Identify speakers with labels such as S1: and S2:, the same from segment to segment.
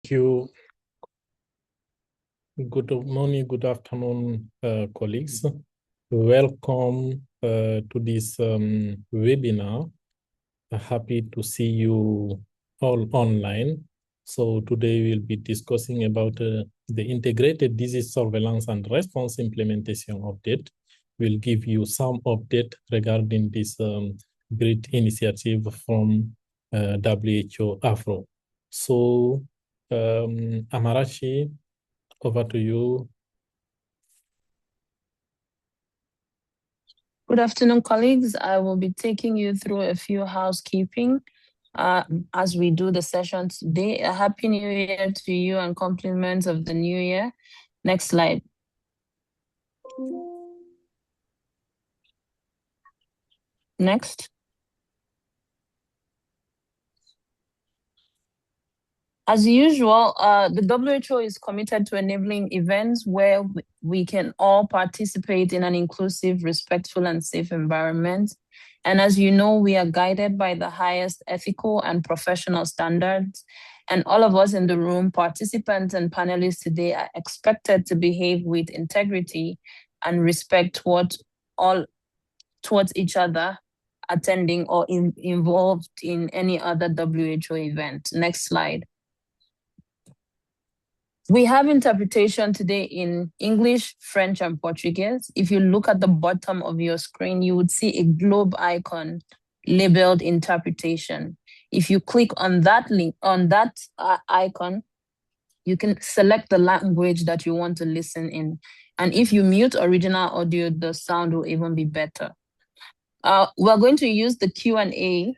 S1: you. Good morning, good afternoon, colleagues. Welcome to this webinar. Happy to see you all online. So today we'll be discussing about the Integrated Disease Surveillance and Response Implementation Update. We'll give you some update regarding this great initiative from WHO AFRO. So Amarachi, over to you.
S2: Good afternoon, colleagues. I will be taking you through a few housekeeping as we do the session today. A happy new year to you and compliments of the new year. Next slide. Next. As usual, the WHO is committed to enabling events where we can all participate in an inclusive, respectful, and safe environment. And as you know, we are guided by the highest ethical and professional standards. And all of us in the room, participants and panelists today, are expected to behave with integrity and respect towards each other attending or involved in any other WHO event. Next slide. We have interpretation today in English, French, and Portuguese. If you look at the bottom of your screen, you would see a globe icon labeled interpretation. If you click on that link, icon, you can select the language that you want to listen in. And if you mute original audio, the sound will even be better. We're going to use the Q&A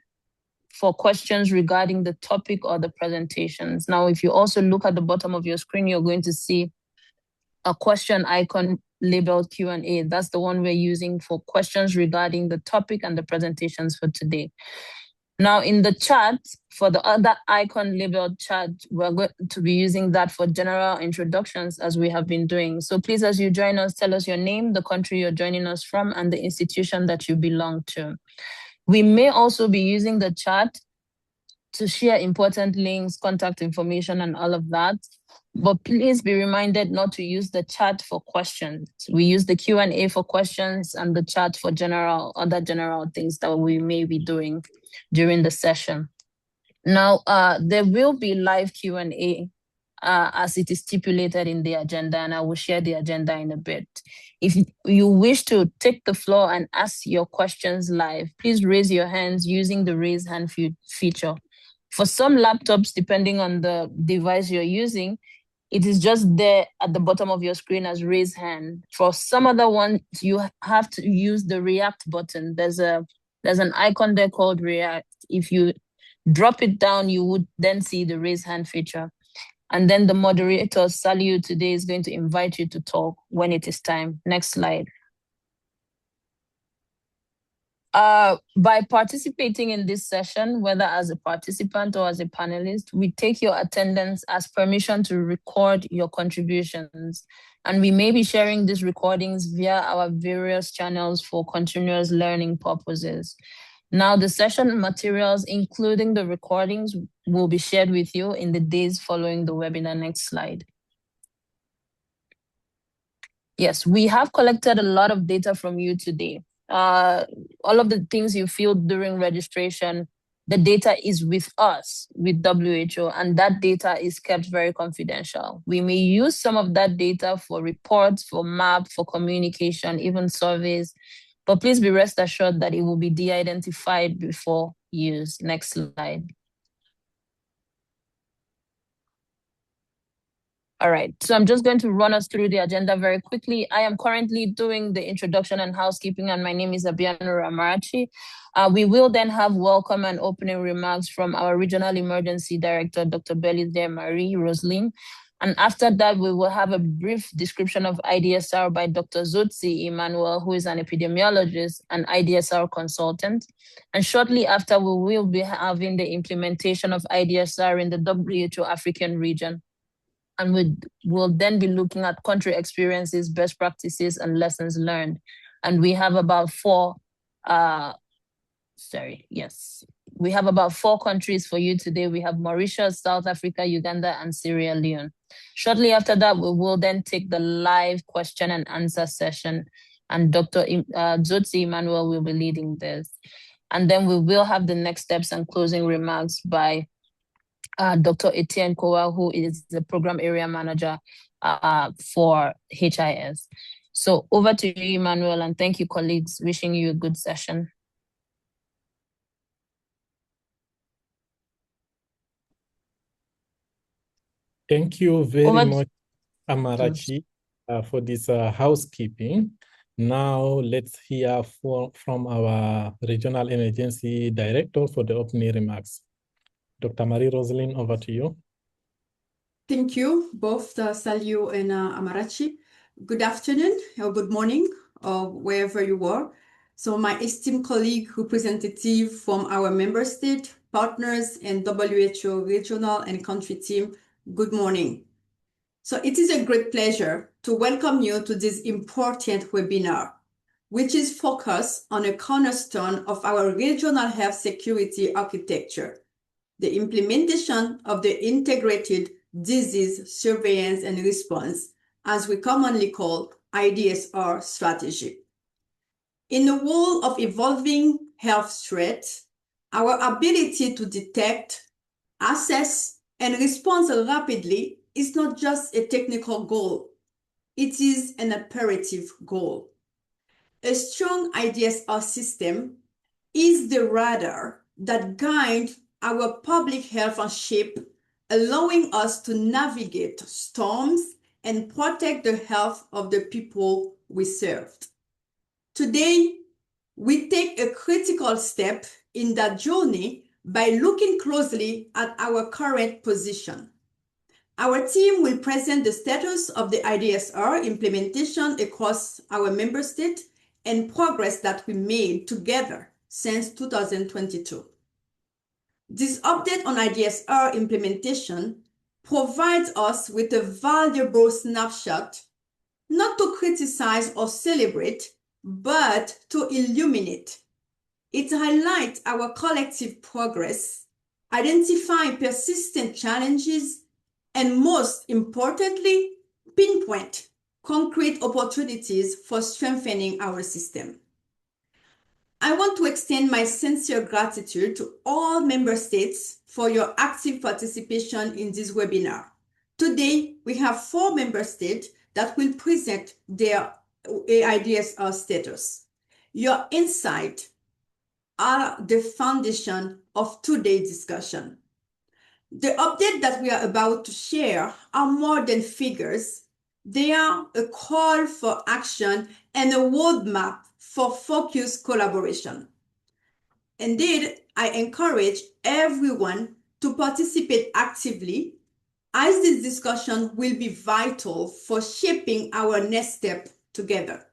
S2: for questions regarding the topic or the presentations. Now, if you also look at the bottom of your screen, you're going to see a question icon labeled Q&A. That's the one we're using for questions regarding the topic and the presentations for today. Now, in the chat, for the other icon labeled chat, we're going to be using that for general introductions as we have been doing. So please, as you join us, tell us your name, the country you're joining us from, and the institution that you belong to. We may also be using the chat to share important links, contact information, and all of that. But please be reminded not to use the chat for questions. We use the Q&A for questions and the chat for other general things that we may be doing during the session. Now, there will be live Q&A as it is stipulated in the agenda, and I will share the agenda in a bit. If you wish to take the floor and ask your questions live, please raise your hands using the raise hand feature. For some laptops, depending on the device you're using, it is just there at the bottom of your screen as raise hand. For some other ones, you have to use the react button. There's an icon there called react. If you drop it down, you would then see the raise hand feature. And then the moderator, Saliu, today is going to invite you to talk when it is time. Next slide. By participating in this session, whether as a participant or as a panelist, we take your attendance as permission to record your contributions. And we may be sharing these recordings via our various channels for continuous learning purposes. Now, the session materials, including the recordings, will be shared with you in the days following the webinar. Next slide. Yes, we have collected a lot of data from you today. All of the things you filled during registration, the data is with us, with WHO, and that data is kept very confidential. We may use some of that data for reports, for map, for communication, even surveys, but please be rest assured that it will be de-identified before use. Next slide. All right, so I'm just going to run us through the agenda very quickly. I am currently doing the introduction and housekeeping, and my name is Abiano Amarachi. We will then have welcome and opening remarks from our Regional Emergency Director, Dr. Belize Marie Roslin. And after that, we will have a brief description of IDSR by Dr. Zotsi Emmanuel, who is an epidemiologist and IDSR consultant. And shortly after, we will be having the implementation of IDSR in the WHO African region. And we will then be looking at country experiences, best practices, and lessons learned. And we have about We have about 4 countries for you today. We have Mauritius, South Africa, Uganda, and Sierra Leone. Shortly after that, we will then take the live question and answer session, and Dr. Zotzi Emmanuel will be leading this. And then we will have the next steps and closing remarks by Dr. Etienne Kowa, who is the program area manager for HIS. So over to you, Emmanuel, and thank you, colleagues. Wishing you a good session.
S1: Thank you very much, Amarachi, for this housekeeping. Now let's hear from our regional emergency director for the opening remarks. Dr. Marie-Roseline, over to you.
S3: Thank you, both Saliu and Amarachi. Good afternoon or good morning, or wherever you are. So my esteemed colleague, representative from our member state, partners, and WHO regional and country team, good morning. So it is a great pleasure to welcome you to this important webinar, which is focused on a cornerstone of our regional health security architecture, the implementation of the integrated disease surveillance and response, as we commonly call IDSR strategy. In a world of evolving health threats, our ability to detect, assess, and respond rapidly is not just a technical goal, it is an imperative goal. A strong IDSR system is the radar that guides our public health and shape, allowing us to navigate storms and protect the health of the people we serve. Today, we take a critical step in that journey by looking closely at our current position. Our team will present the status of the IDSR implementation across our member state and progress that we made together since 2022. This update on IDSR implementation provides us with a valuable snapshot, not to criticize or celebrate, but to illuminate. It highlights our collective progress, identify persistent challenges, and most importantly, pinpoint concrete opportunities for strengthening our system. I want to extend my sincere gratitude to all member states for your active participation in this webinar. Today, we have 4 member states that will present their IDSR status. Your insights are the foundation of today's discussion. The update that we are about to share are more than figures. They are a call for action and a roadmap for focused collaboration. Indeed, I encourage everyone to participate actively, as this discussion will be vital for shaping our next step together.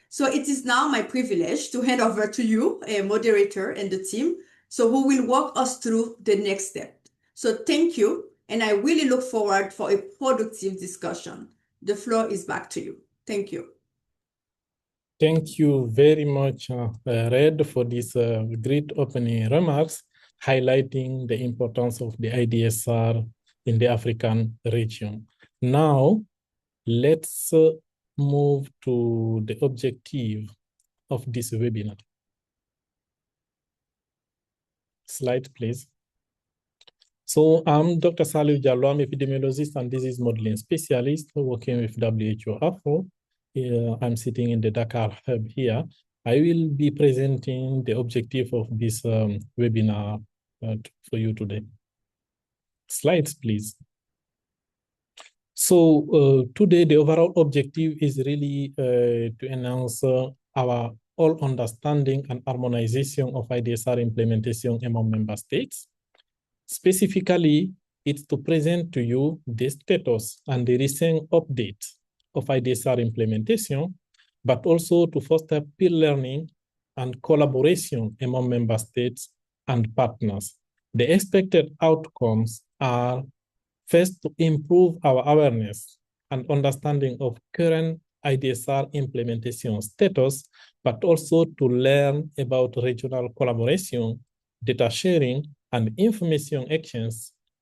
S3: So it is now my privilege to hand over to you, a moderator and the team, so who will walk us through the next step. So thank you, and I really look forward for a productive discussion. The floor is back to you. Thank you.
S1: Thank you very much, Red, for these great opening remarks, highlighting the importance of the IDSR in the African region. Now, let's move to the objective of this webinar. Slide, please. So I'm Dr. Saliu Jallo. I'm epidemiologist and disease modeling specialist working with WHO AFRO. I'm sitting in the Dakar hub here. I will be presenting the objective of this webinar for you today. Slides, please. So today, the overall objective is really to enhance our all understanding and harmonization of IDSR implementation among member states. Specifically, it's to present to you the status and the recent update of IDSR implementation, but also to foster peer learning and collaboration among member states and partners. The expected outcomes are first, to improve our awareness and understanding of current IDSR implementation status, but also to learn about regional collaboration data sharing, and information exchange,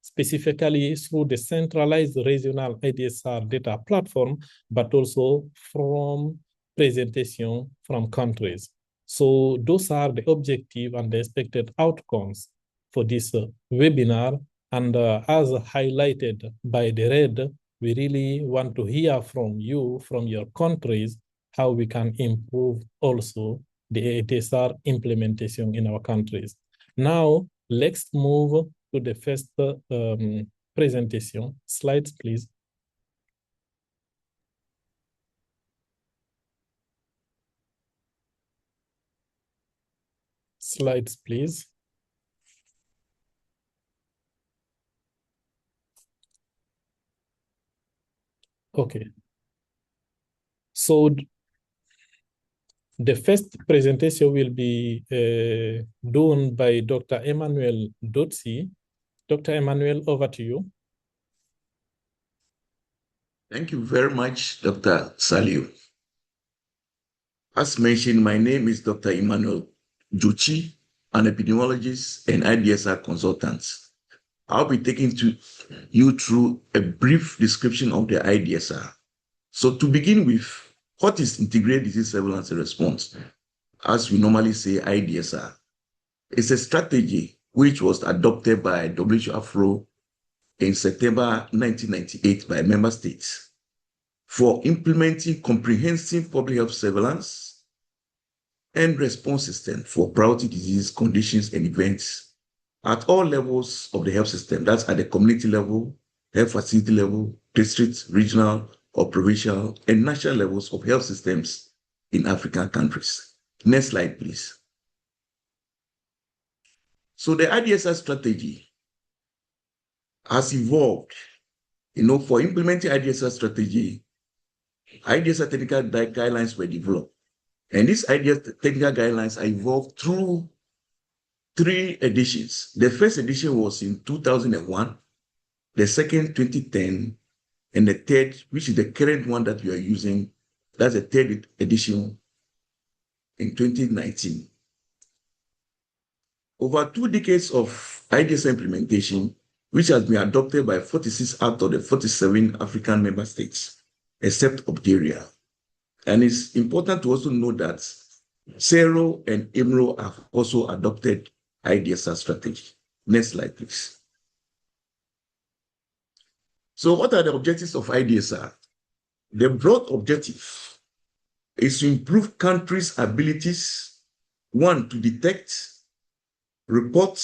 S1: specifically through the centralized regional IDSR data platform, but also from presentation from countries. So those are the objective and the expected outcomes for this webinar. And as highlighted by the red, we really want to hear from you, from your countries, how we can improve also the IDSR implementation in our countries. Now, let's move to the first presentation. Slides, please. Slides, please. Okay. So the first presentation will be done by Dr. Emmanuel Dotsi. Dr. Emmanuel, over to you.
S4: Thank you very much, Dr. Saliu. As mentioned, my name is Dr. Emmanuel Dotsi, an epidemiologist and IDSR consultant. I'll be taking you through a brief description of the IDSR. So to begin with, what is Integrated Disease Surveillance and Response? As we normally say, IDSR. It's a strategy which was adopted by WHO AFRO in September 1998 by member states for implementing comprehensive public health surveillance and response system for priority disease conditions and events at all levels of the health system. That's at the community level, health facility level, district, regional, or provincial, and national levels of health systems in African countries. Next slide, please. So the IDSR strategy has evolved. For implementing IDSR strategy, IDSR technical guidelines were developed. And these IDSR technical guidelines are evolved through 3 editions. The first edition was in 2001, the second 2010, and the third, which is the current one that we are using, that's the 3rd edition in 2019. Over 2 decades of IDSR implementation, which has been adopted by 46 out of the 47 African member states, except Algeria. And it's important to also know that CERO and IMRO have also adopted IDSR strategy. Next slide, please. So what are the objectives of IDSR? The broad objective is to improve countries' abilities, 1, to detect, report,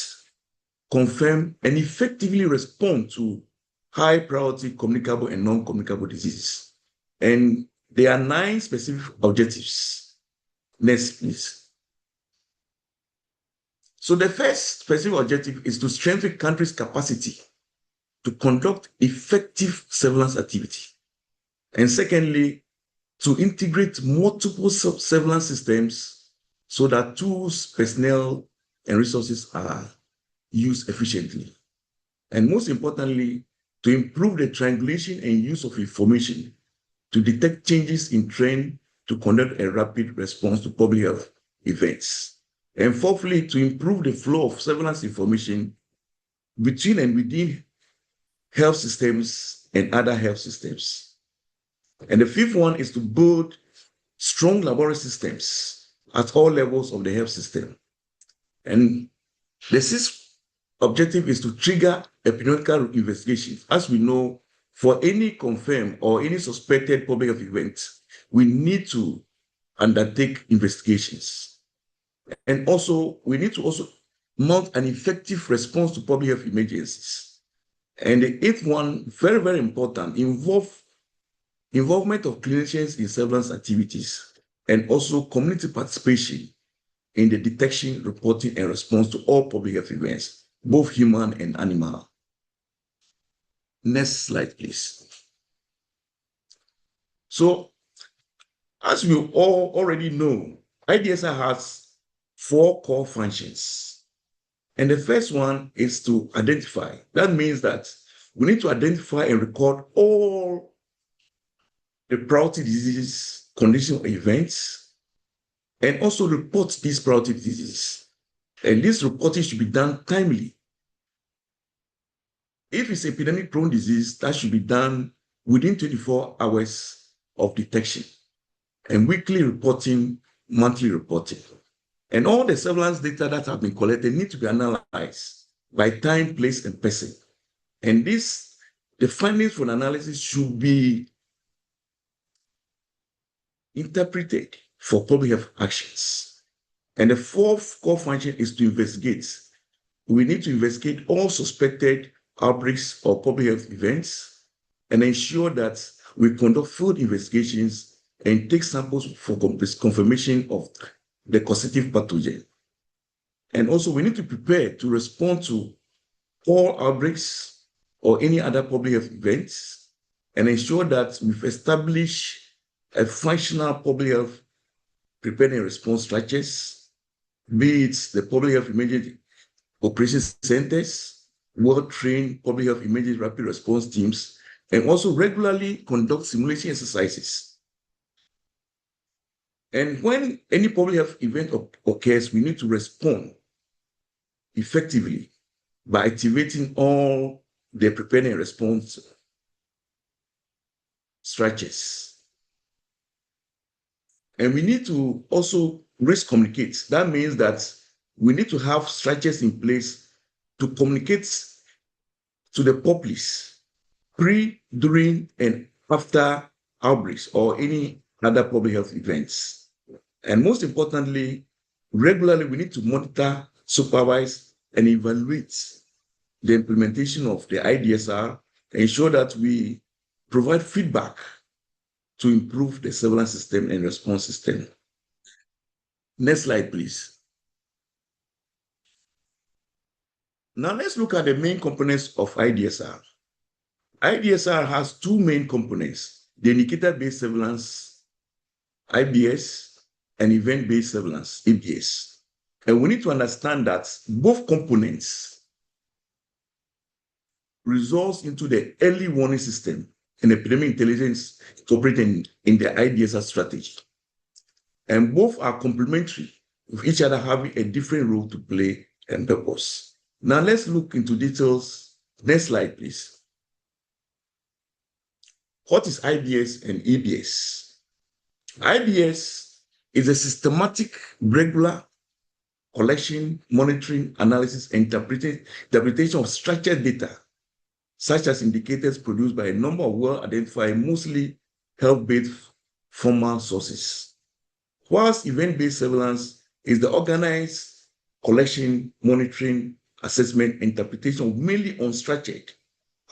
S4: confirm, and effectively respond to high priority communicable and non-communicable diseases. And there are 9 specific objectives. Next, please. So the first specific objective is to strengthen countries' capacity to conduct effective surveillance activity. And secondly, to integrate multiple surveillance systems so that tools, personnel, and resources are used efficiently. And most importantly, to improve the triangulation and use of information to detect changes in trend to conduct a rapid response to public health events. And fourthly, to improve the flow of surveillance information between and within health systems and other health systems. And the 5th one is to build strong laboratory systems at all levels of the health system. And the 6th objective is to trigger epidemiological investigations. As we know, for any confirmed or any suspected public health event, we need to undertake investigations. And also, we need to also mount an effective response to public health emergencies. And the 8th one, very, very important, involvement of clinicians in surveillance activities and also community participation in the detection, reporting, and response to all public health events, both human and animal. Next slide, please. So, as we all already know, IDSR has 4 core functions. And the first one is to identify. That means that we need to identify and record all the priority disease condition events and also report these priority diseases. And this reporting should be done timely. If it's epidemic-prone disease, that should be done within 24 hours of detection, and weekly reporting, monthly reporting. And all the surveillance data that have been collected need to be analyzed by time, place, and person. And the findings from analysis should be interpreted for public health actions. And the fourth core function is to investigate. We need to investigate all suspected outbreaks or public health events and ensure that we conduct field investigations and take samples for confirmation of the causative pathogen. And also, we need to prepare to respond to all outbreaks or any other public health events and ensure that we've established a functional public health preparedness and response structures, be it the public health emergency operations centers, well-trained public health emergency rapid response teams, and also regularly conduct simulation exercises. And when any public health event occurs, we need to respond effectively by activating all the preparedness and response structures. And we need to also risk communicate. That means that we need to have structures in place to communicate to the populace pre, during, and after outbreaks or any other public health events. And most importantly, regularly we need to monitor, supervise, and evaluate the implementation of the IDSR, ensure that we provide feedback to improve the surveillance system and response system. Next slide, please. Now let's look at the main components of IDSR. IDSR has two main components: the indicator-based surveillance, IBS, and event-based surveillance, EBS. And we need to understand that both components results into the early warning system and epidemic intelligence incorporated in the IDSR strategy. And both are complementary, with each other having a different role to play and purpose. Now let's look into details. Next slide, please. What is IBS and EBS? IBS is a systematic, regular collection, monitoring, analysis, and interpretation of structured data, such as indicators produced by a number of well-identified, mostly health-based formal sources. Whilst event-based surveillance is the organized collection, monitoring, assessment, interpretation of mainly unstructured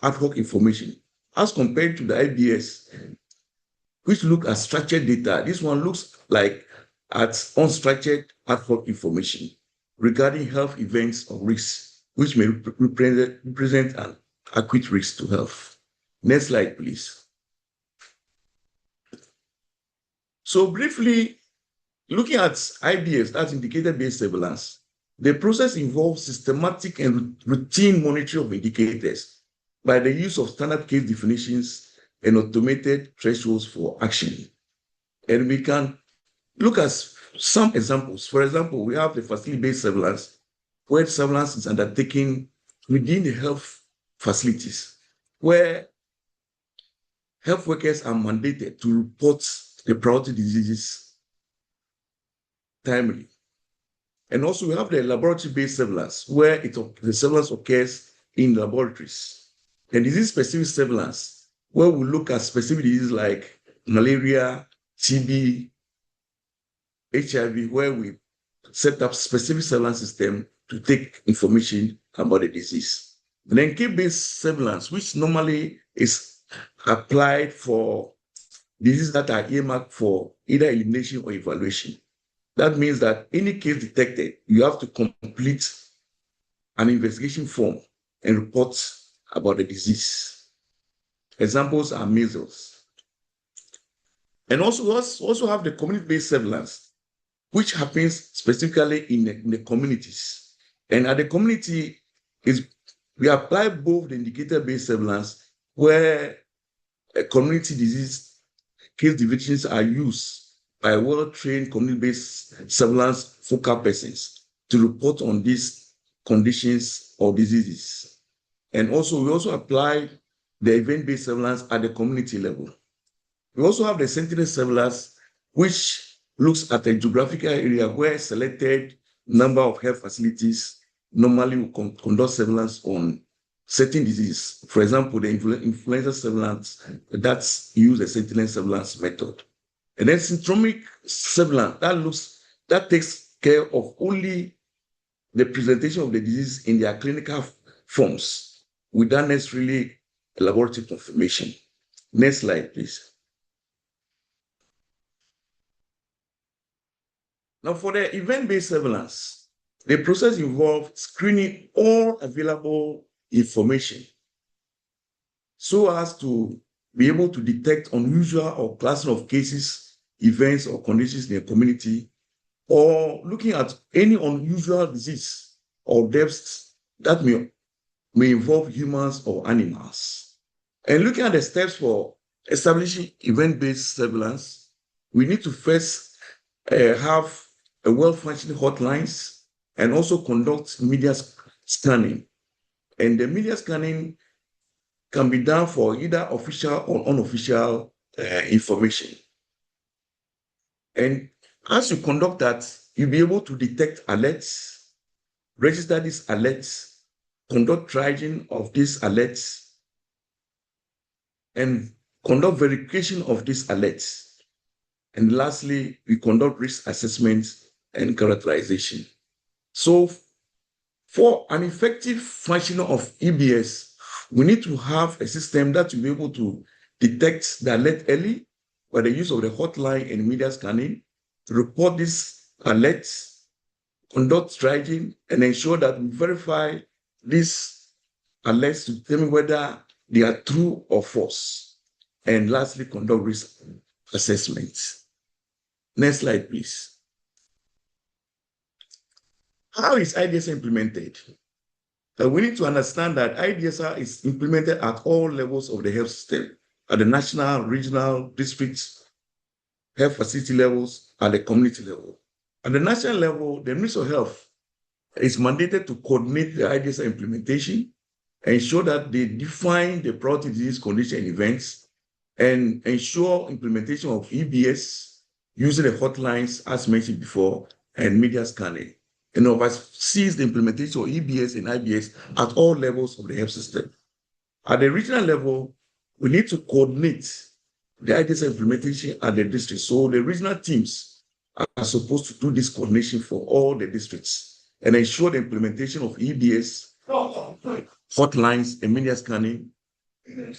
S4: ad hoc information, as compared to the IBS, which look at structured data. This one looks like at unstructured ad hoc information regarding health events or risks, which may represent an acute risk to health. Next slide, please. So briefly, looking at IBS, that's indicator-based surveillance, the process involves systematic and routine monitoring of indicators by the use of standard case definitions and automated thresholds for action. And we can look at some examples. For example, we have the facility-based surveillance, where surveillance is undertaken within the health facilities, where health workers are mandated to report the priority diseases timely. And also we have the laboratory-based surveillance, where the surveillance occurs in laboratories. And disease-specific surveillance, where we look at specific diseases like malaria, TB, HIV, where we set up specific surveillance system to take information about the disease. And then case-based surveillance, which normally is applied for diseases that are earmarked for either elimination or evaluation. That means that any case detected, you have to complete an investigation form and report about the disease. Examples are measles. And also, we also have the community-based surveillance, which happens specifically in the communities. And at the community, we apply both the indicator-based surveillance, where community disease case divisions are used by well-trained community-based surveillance focal persons, to report on these conditions or diseases. And also, we also apply the event-based surveillance at the community level. We also have the sentinel surveillance, which looks at a geographical area where selected number of health facilities normally will conduct surveillance on certain diseases. For example, the influenza surveillance, that's use the sentinel surveillance method. And then syndromic surveillance, that takes care of only the presentation of the disease in their clinical forms without necessarily laboratory confirmation. Next slide, please. Now, for the event-based surveillance, the process involves screening all available information so as to be able to detect unusual or cluster of cases, events, or conditions in a community, or looking at any unusual disease or deaths that may involve humans or animals. And looking at the steps for establishing event-based surveillance, we need to first have a well-functioning hotlines and also conduct media scanning. And the media scanning can be done for either official or unofficial information. And as you conduct that, you'll be able to detect alerts, register these alerts, conduct triaging of these alerts, and conduct verification of these alerts. And lastly, we conduct risk assessments and characterization. So for an effective functioning of EBS, we need to have a system that will be able to detect the alert early by the use of the hotline and media scanning, to report these alerts, conduct triaging, and ensure that we verify these alerts to determine whether they are true or false. And lastly, conduct risk assessments. Next slide, please. How is IDSR implemented? We need to understand that IDSR is implemented at all levels of the health system, at the national, regional, district, health facility levels, at the community level. At the national level, the Ministry of Health is mandated to coordinate the IDSR implementation, ensure that they define the priority disease condition and events, and ensure implementation of EBS using the hotlines, as mentioned before, and media scanning, and oversees the implementation of EBS and IBS at all levels of the health system. At the regional level, we need to coordinate the IDSR implementation at the district. So the regional teams are supposed to do this coordination for all the districts and ensure the implementation of EBS, hotlines, and media scanning,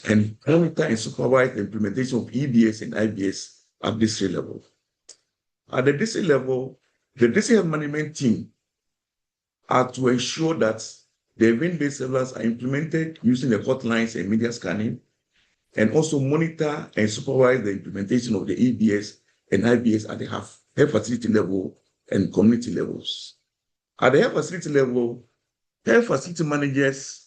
S4: and monitor and supervise the implementation of EBS and IBS at district level. At the district level, the district health management team are to ensure that the event-based surveillance are implemented using the hotlines and media scanning, and also monitor and supervise the implementation of the EBS and IBS at the health facility level and community levels. At the health facility level, health facility managers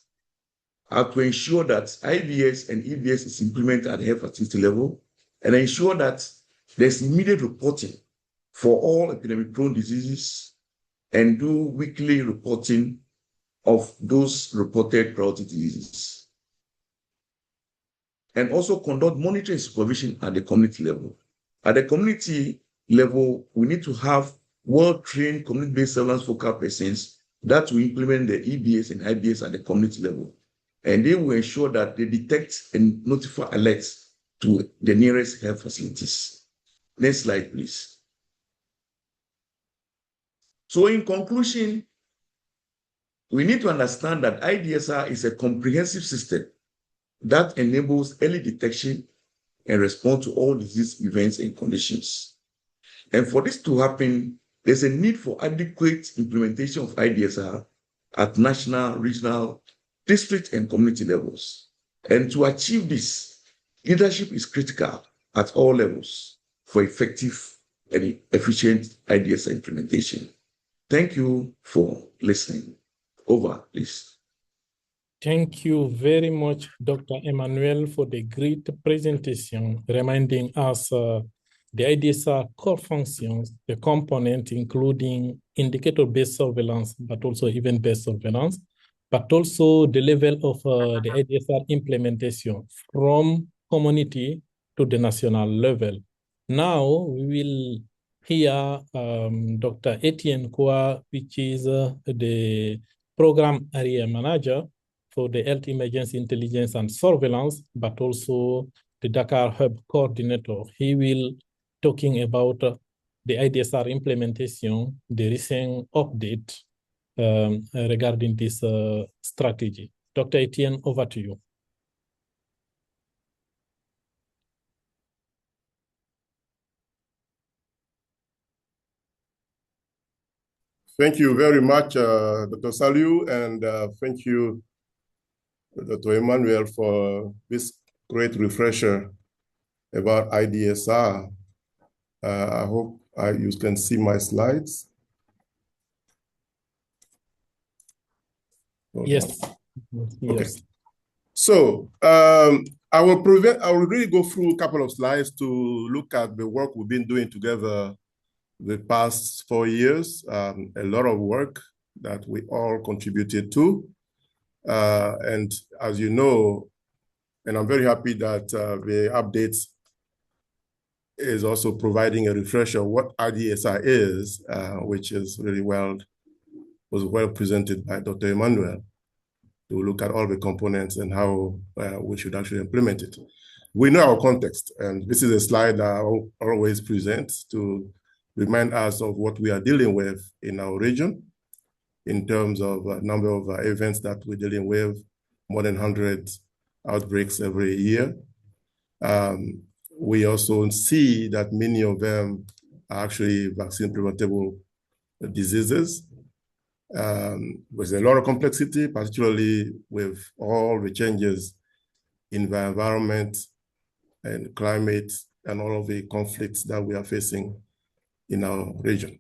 S4: are to ensure that IBS and EBS is implemented at the health facility level and ensure that there's immediate reporting for all epidemic-prone diseases and do weekly reporting of those reported priority diseases. And also conduct monitoring and supervision at the community level. At the community level, we need to have well-trained community-based surveillance focal persons that will implement the EBS and IBS at the community level. And they will ensure that they detect and notify alerts to the nearest health facilities. Next slide, please. So in conclusion, we need to understand that IDSR is a comprehensive system that enables early detection and response to all disease events and conditions. And for this to happen, there's a need for adequate implementation of IDSR at national, regional, district, and community levels. And to achieve this, leadership is critical at all levels for effective and efficient IDSR implementation. Thank you for listening. Over, please.
S1: Thank you very much, Dr. Emmanuel, for the great presentation, reminding us the IDSR core functions, the component including indicator-based surveillance, but also event-based surveillance, but also the level of the IDSR implementation from community to the national level. Now we will hear Dr. Etienne Kwa, which is the program area manager for the health emergency intelligence and surveillance, but also the Dakar Hub coordinator. He will talking about the IDSR implementation, the recent update regarding this strategy. Dr. Etienne, over to you.
S5: Thank you very much, Dr. Saliu, and thank you, Dr. Emmanuel, for this great refresher about IDSR. I hope you can see my slides.
S1: Yes.
S5: Okay. So I will really go through a couple of slides to look at the work we've been doing together the past 4 years, a lot of work that we all contributed to. And as you know, and I'm very happy that the update is also providing a refresher of what IDSR is, which is really was well presented by Dr. Emmanuel, to look at all the components and how we should actually implement it. We know our context, and this is a slide I always present to remind us of what we are dealing with in our region in terms of number of events that we're dealing with, more than 100 outbreaks every year. We also see that many of them are actually vaccine-preventable diseases. With a lot of complexity, particularly with all the changes in the environment and climate and all of the conflicts that we are facing in our region.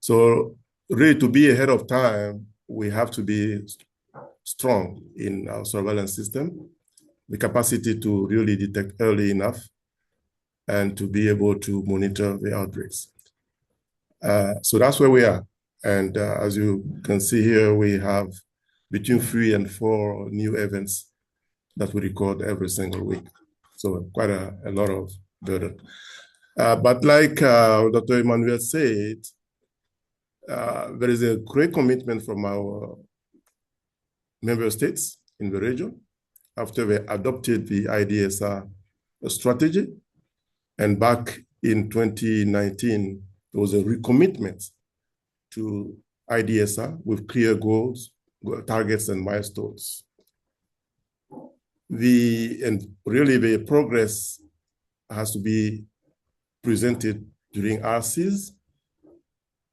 S5: So really, to be ahead of time, we have to be strong in our surveillance system, the capacity to really detect early enough and to be able to monitor the outbreaks. So that's where we are. And as you can see here, we have between 3 and 4 new events that we record every single week. So quite a lot of burden. But like Dr. Emmanuel said, there is a great commitment from our member states in the region after they adopted the IDSR strategy. And back in 2019, there was a recommitment to IDSR with clear goals, targets, and milestones. And really the progress has to be presented during RCs.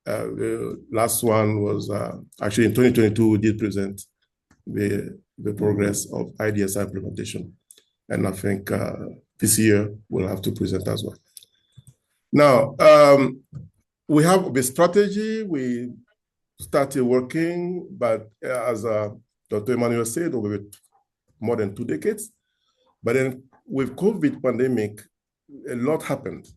S5: The last one was actually in 2022, we did present the progress of IDSR implementation. And I think this year we'll have to present as well. Now, we have the strategy, we started working, but as Dr. Emmanuel said, over more than 2 decades. But then with COVID pandemic, a lot happened.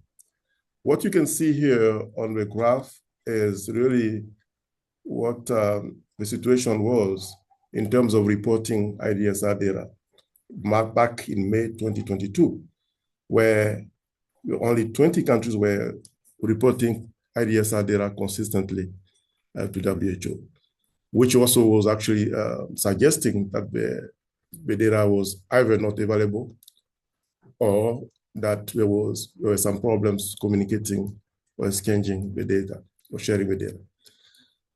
S5: What you can see here on the graph is really what the situation was in terms of reporting IDSR data back in May 2022, where only 20 countries were reporting IDSR data consistently to WHO, which also was actually suggesting that the data was either not available or that there were some problems communicating or exchanging the data or sharing the data.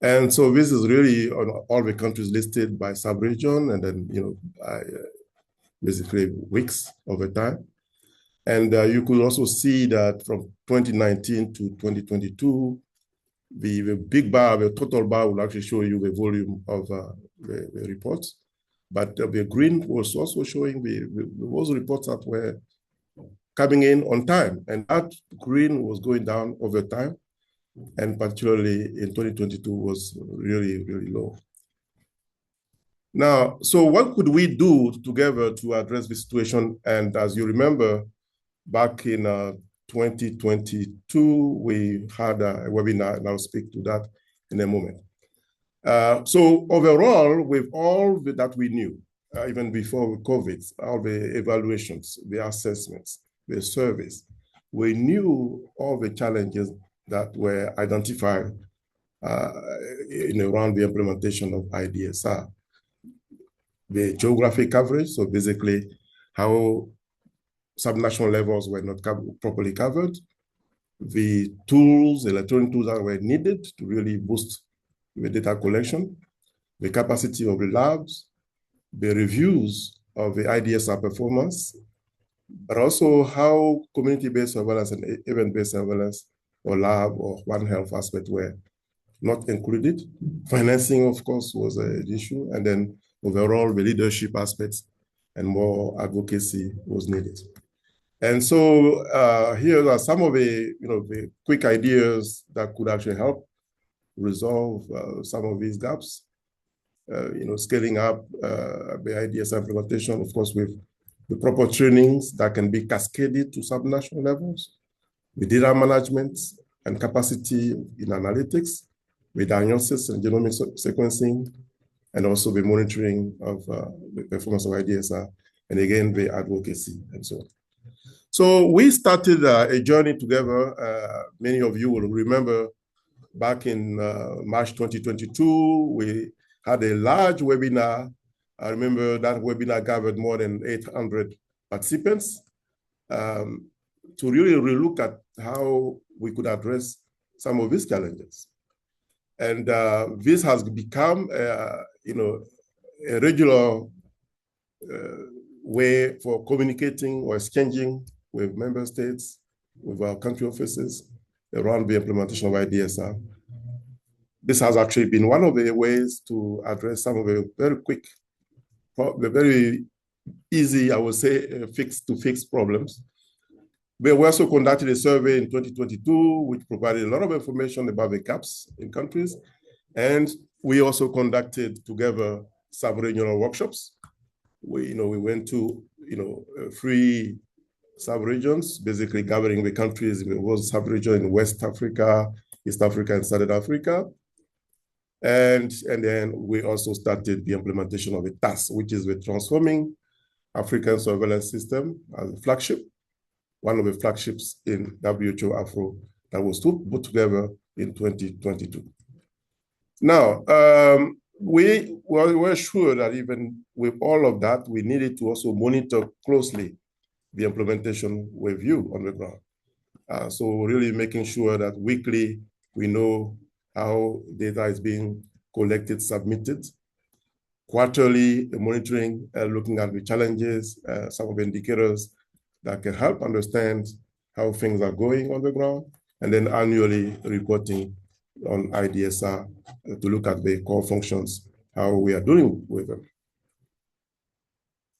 S5: And so this is really on all the countries listed by sub-region and then, basically weeks over time. And you could also see that from 2019 to 2022, the big bar, the total bar will actually show you the volume of the reports. But the green was also showing those reports that were coming in on time. And that green was going down over time. And particularly in 2022 was really, really low. Now, so what could we do together to address the situation? And as you remember, back in 2022, we had a webinar, and I'll speak to that in a moment. So overall, with all that we knew, even before COVID, all the evaluations, the assessments, the surveys, we knew all the challenges that were identified around the implementation of IDSR. The geographic coverage, so basically how subnational levels were not properly covered, the tools, electronic tools that were needed to really boost the data collection, the capacity of the labs, the reviews of the IDSR performance, but also how community-based surveillance and event-based surveillance or lab or One Health aspect were not included. Financing, of course, was an issue, and then overall the leadership aspects and more advocacy was needed. And so here are some of the quick ideas that could actually help resolve some of these gaps. Scaling up the IDSR implementation, of course, with the proper trainings that can be cascaded to subnational levels, the data management and capacity in analytics, the diagnosis and genomic sequencing, and also the monitoring of the performance of IDSR, and again, the advocacy and so on. So we started a journey together. Many of you will remember back in March 2022, we had a large webinar. I remember that webinar gathered more than 800 participants to really relook at how we could address some of these challenges. And this has become, a regular way for communicating or exchanging with member states, with our country offices around the implementation of IDSR. This has actually been one of the ways to address some of the very easy, I would say, fix problems. We also conducted a survey in 2022, which provided a lot of information about the gaps in countries. And we also conducted together sub-regional workshops. We went to 3 sub-regions, basically gathering the countries. There was a sub-region in West Africa, East Africa, and Southern Africa. And then we also started the implementation of a TAS, which is the Transforming African Surveillance System as a flagship, one of the flagships in WHO AFRO that was put together in 2022. Now, we were sure that even with all of that, we needed to also monitor closely the implementation with you on the ground. So really making sure that weekly we know how data is being collected, submitted. Quarterly monitoring, looking at the challenges, some of the indicators that can help understand how things are going on the ground, and then annually reporting on IDSR to look at the core functions, how we are doing with them.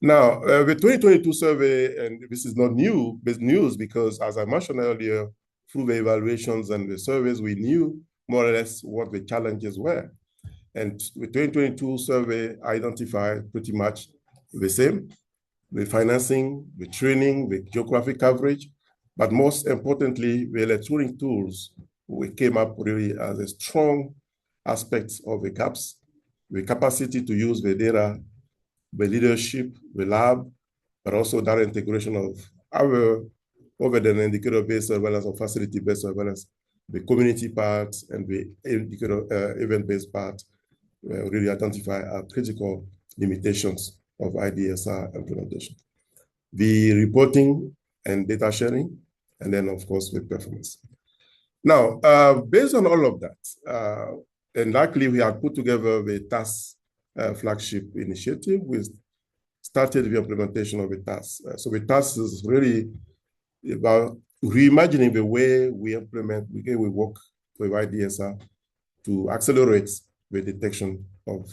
S5: Now, the 2022 survey, and this is not news because as I mentioned earlier, through the evaluations and the surveys, we knew more or less what the challenges were. And the 2022 survey identified pretty much the same, the financing, the training, the geographic coverage, but most importantly, the electronic tools, we came up really as a strong aspect of the gaps, the capacity to use the data, the leadership, the lab, but also that integration of our over the indicator-based surveillance or facility-based surveillance, the community part and the event-based part really identify our critical limitations of IDSR implementation. The reporting and data sharing, and then of course with performance. Now, based on all of that, and luckily we had put together the TAS flagship initiative. We started the implementation of the TAS. So the TAS is really about reimagining the way we implement, the way we work with IDSR to accelerate the detection of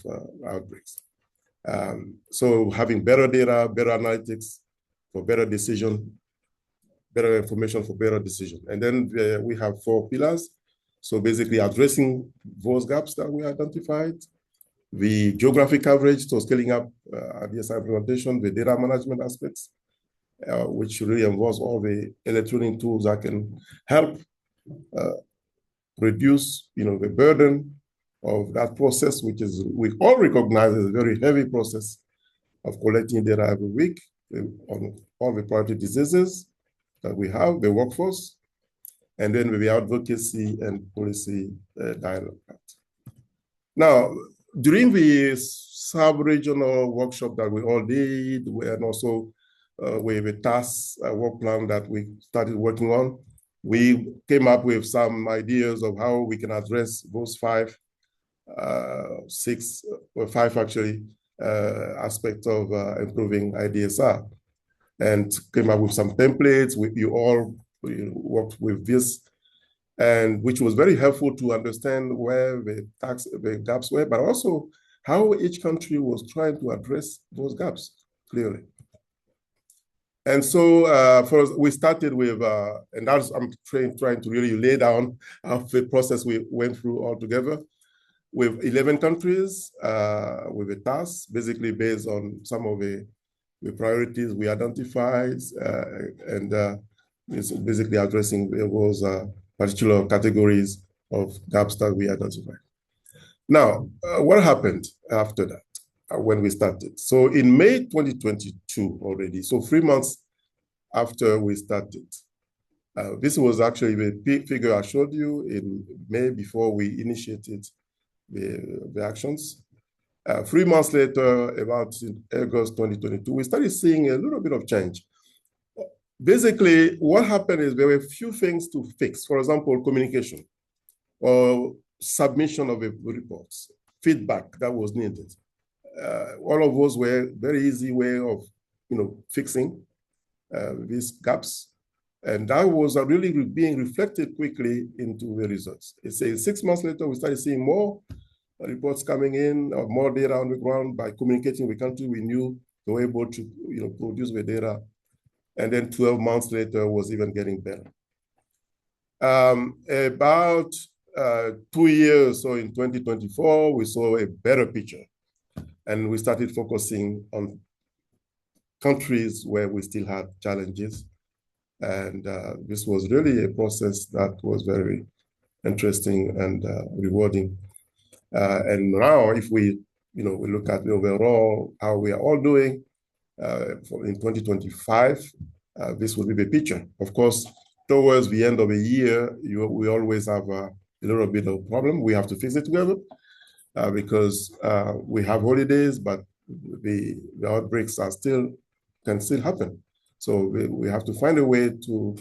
S5: outbreaks. So having better data, better analytics for better decision, better information for better decision. And then we have 4 pillars. So basically addressing those gaps that we identified, the geographic coverage, so scaling up IDSR implementation, the data management aspects, which really involves all the electronic tools that can help reduce, the burden of that process, which is, we all recognize is a very heavy process of collecting data every week on all the priority diseases that we have, the workforce, and then with the advocacy and policy dialogue. Now, during the sub-regional workshop that we all did, and also with a task work plan that we started working on, we came up with some ideas of how we can address those five actually aspects of improving IDSR, and came up with some templates. You all worked with this, and which was very helpful to understand where the gaps were, but also how each country was trying to address those gaps clearly. And so first we started with, and that's, I'm trying to really lay down the process we went through all together with 11 countries, with a task, basically based on some of the priorities we identified, and it's basically addressing those particular categories of gaps that we identified. Now, what happened after that? When we started. So in May 2022 already, so 3 months after we started, this was actually the figure I showed you in May before we initiated the actions. 3 months later, about in August 2022, we started seeing a little bit of change. Basically, what happened is there were a few things to fix. For example, communication or submission of reports, feedback that was needed. All of those were very easy way of, fixing these gaps, and that was really being reflected quickly into the results. It's 6 months later, we started seeing more reports coming in, more data on the ground. By communicating with country, we knew they were able to, produce the data, and then 12 months later was even getting better. About 2 years, so in 2024, we saw a better picture. And we started focusing on countries where we still had challenges. And this was really a process that was very interesting and rewarding. And now if we, we look at the overall, how we are all doing in 2025, this will be the picture. Of course, towards the end of the year, we always have a little bit of problem. We have to fix it together. Because we have holidays, but the outbreaks can still happen. So we have to find a way to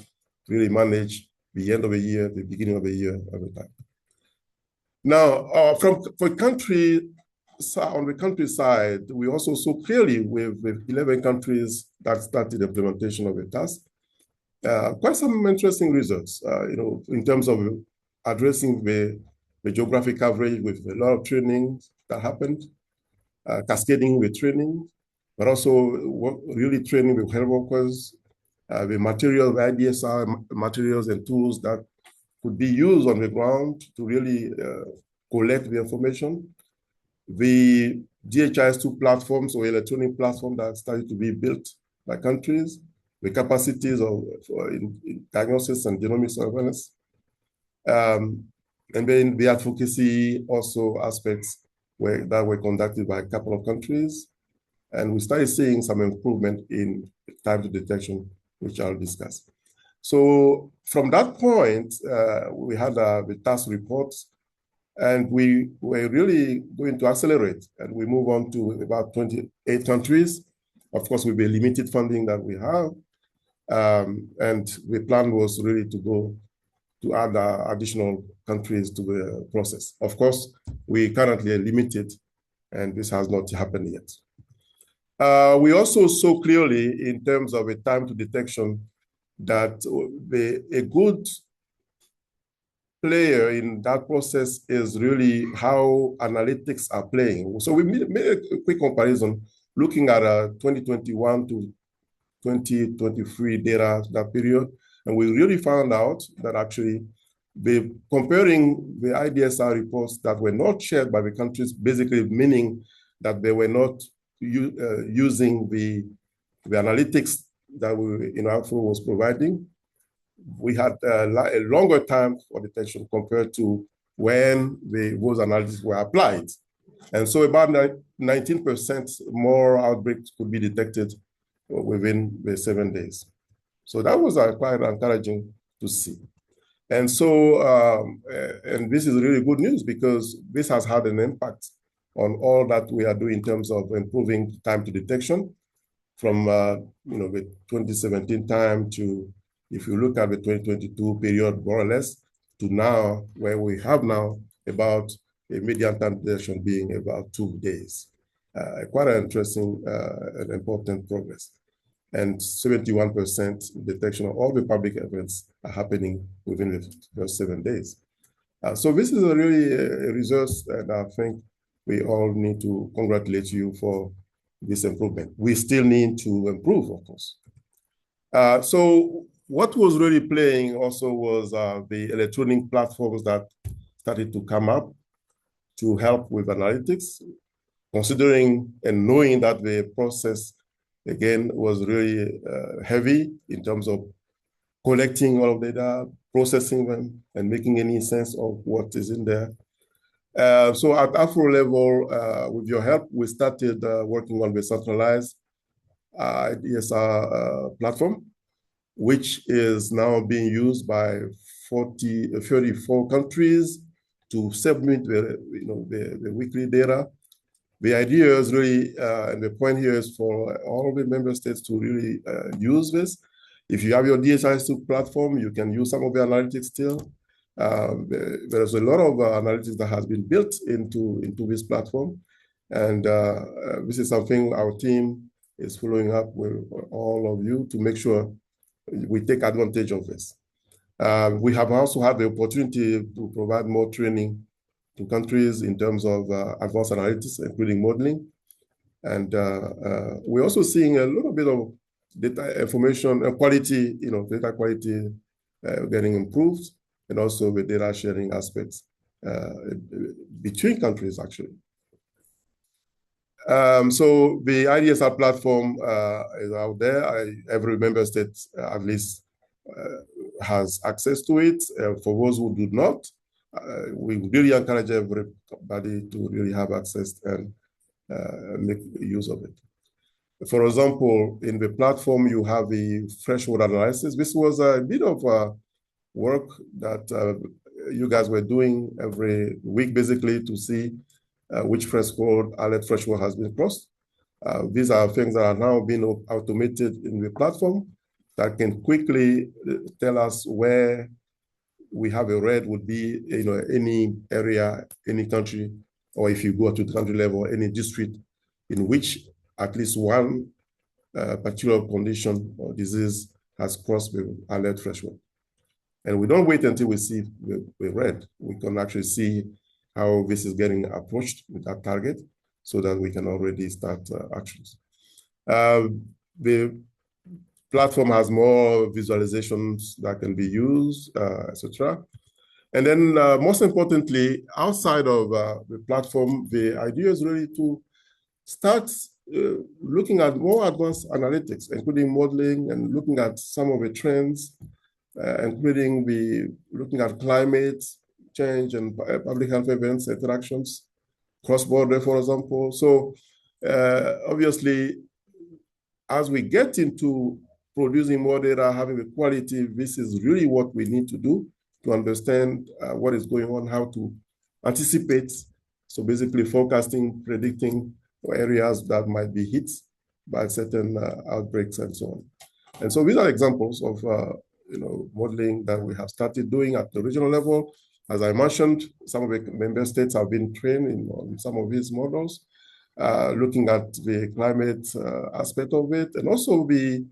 S5: really manage the end of the year, the beginning of the year every time. Now, on the country side, we also saw clearly with 11 countries that started implementation of the task, quite some interesting results, in terms of addressing the geographic coverage with a lot of training that happened, cascading with training, but also really training with health workers, the material, the IDSR materials and tools that could be used on the ground to really collect the information. The DHIS2 platforms or electronic platform that started to be built by countries, the capacities in diagnosis and genomic surveillance. And then the advocacy also aspects that were conducted by a couple of countries. And we started seeing some improvement in time to detection, which I'll discuss. So from that point, we had the task reports, and we were really going to accelerate, and we move on to about 28 countries, of course, with the limited funding that we have. And the plan was really to add additional countries to the process. Of course, we currently are limited, and this has not happened yet. We also saw clearly in terms of a time to detection that a good player in that process is really how analytics are playing. So we made a quick comparison looking at 2021 to 2023 data, that period. And we really found out that actually comparing the IDSR reports that were not shared by the countries, basically meaning that they were not using the analytics that we, AFRO was providing, we had a longer time for detection compared to when those analyses were applied. And so about 19% more outbreaks could be detected within the 7 days. So that was quite encouraging to see. And so, and this is really good news because this has had an impact on all that we are doing in terms of improving time to detection from, the 2017 time to, if you look at the 2022 period, more or less, to now, where we have now about a median time detection being about 2 days. Quite an interesting and important progress. And 71% detection of all the public events are happening within the first 7 days. So this is a really a result, and I think we all need to congratulate you for this improvement. We still need to improve, of course. So what was really playing also was the electronic platforms that started to come up to help with analytics, considering and knowing that the process, again, was really heavy in terms of collecting all of the data, processing them, and making any sense of what is in there. So at AFRO level, with your help, we started working on the centralized IDSR platform, which is now being used by 34 countries to submit the weekly data. The idea is really, and the point here is for all the member states to really use this. If you have your DHIS2 platform, you can use some of the analytics still. There's a lot of analytics that has been built into this platform. And this is something our team is following up with all of you to make sure we take advantage of this. We have also had the opportunity to provide more training to countries in terms of advanced analytics, including modeling. And we're also seeing a little bit of data information quality, data quality getting improved, and also the data sharing aspects between countries, actually. So the IDSR platform is out there. Every member state at least has access to it. For those who do not, we really encourage everybody to really have access and make use of it. For example, in the platform, you have the freshwater analysis. This was a bit of work that you guys were doing every week, basically, to see which freshwater has been crossed. These are things that are now being automated in the platform that can quickly tell us where we have a red would be, any area, any country, or if you go to the country level, any district in which at least one particular condition or disease has crossed the alert threshold. And we don't wait until we see the red. We can actually see how this is getting approached with that target so that we can already start actions. The platform has more visualizations that can be used, etc. And then most importantly, outside of the platform, the idea is really to start looking at more advanced analytics, including modeling and looking at some of the trends, including looking at climate change and public health events, interactions, cross-border, for example. So obviously, as we get into producing more data, having the quality, this is really what we need to do to understand what is going on, how to anticipate. So basically forecasting, predicting areas that might be hit by certain outbreaks and so on. And so these are examples of modeling that we have started doing at the regional level. As I mentioned, some of the member states have been trained on some of these models, looking at the climate aspect of it, and also the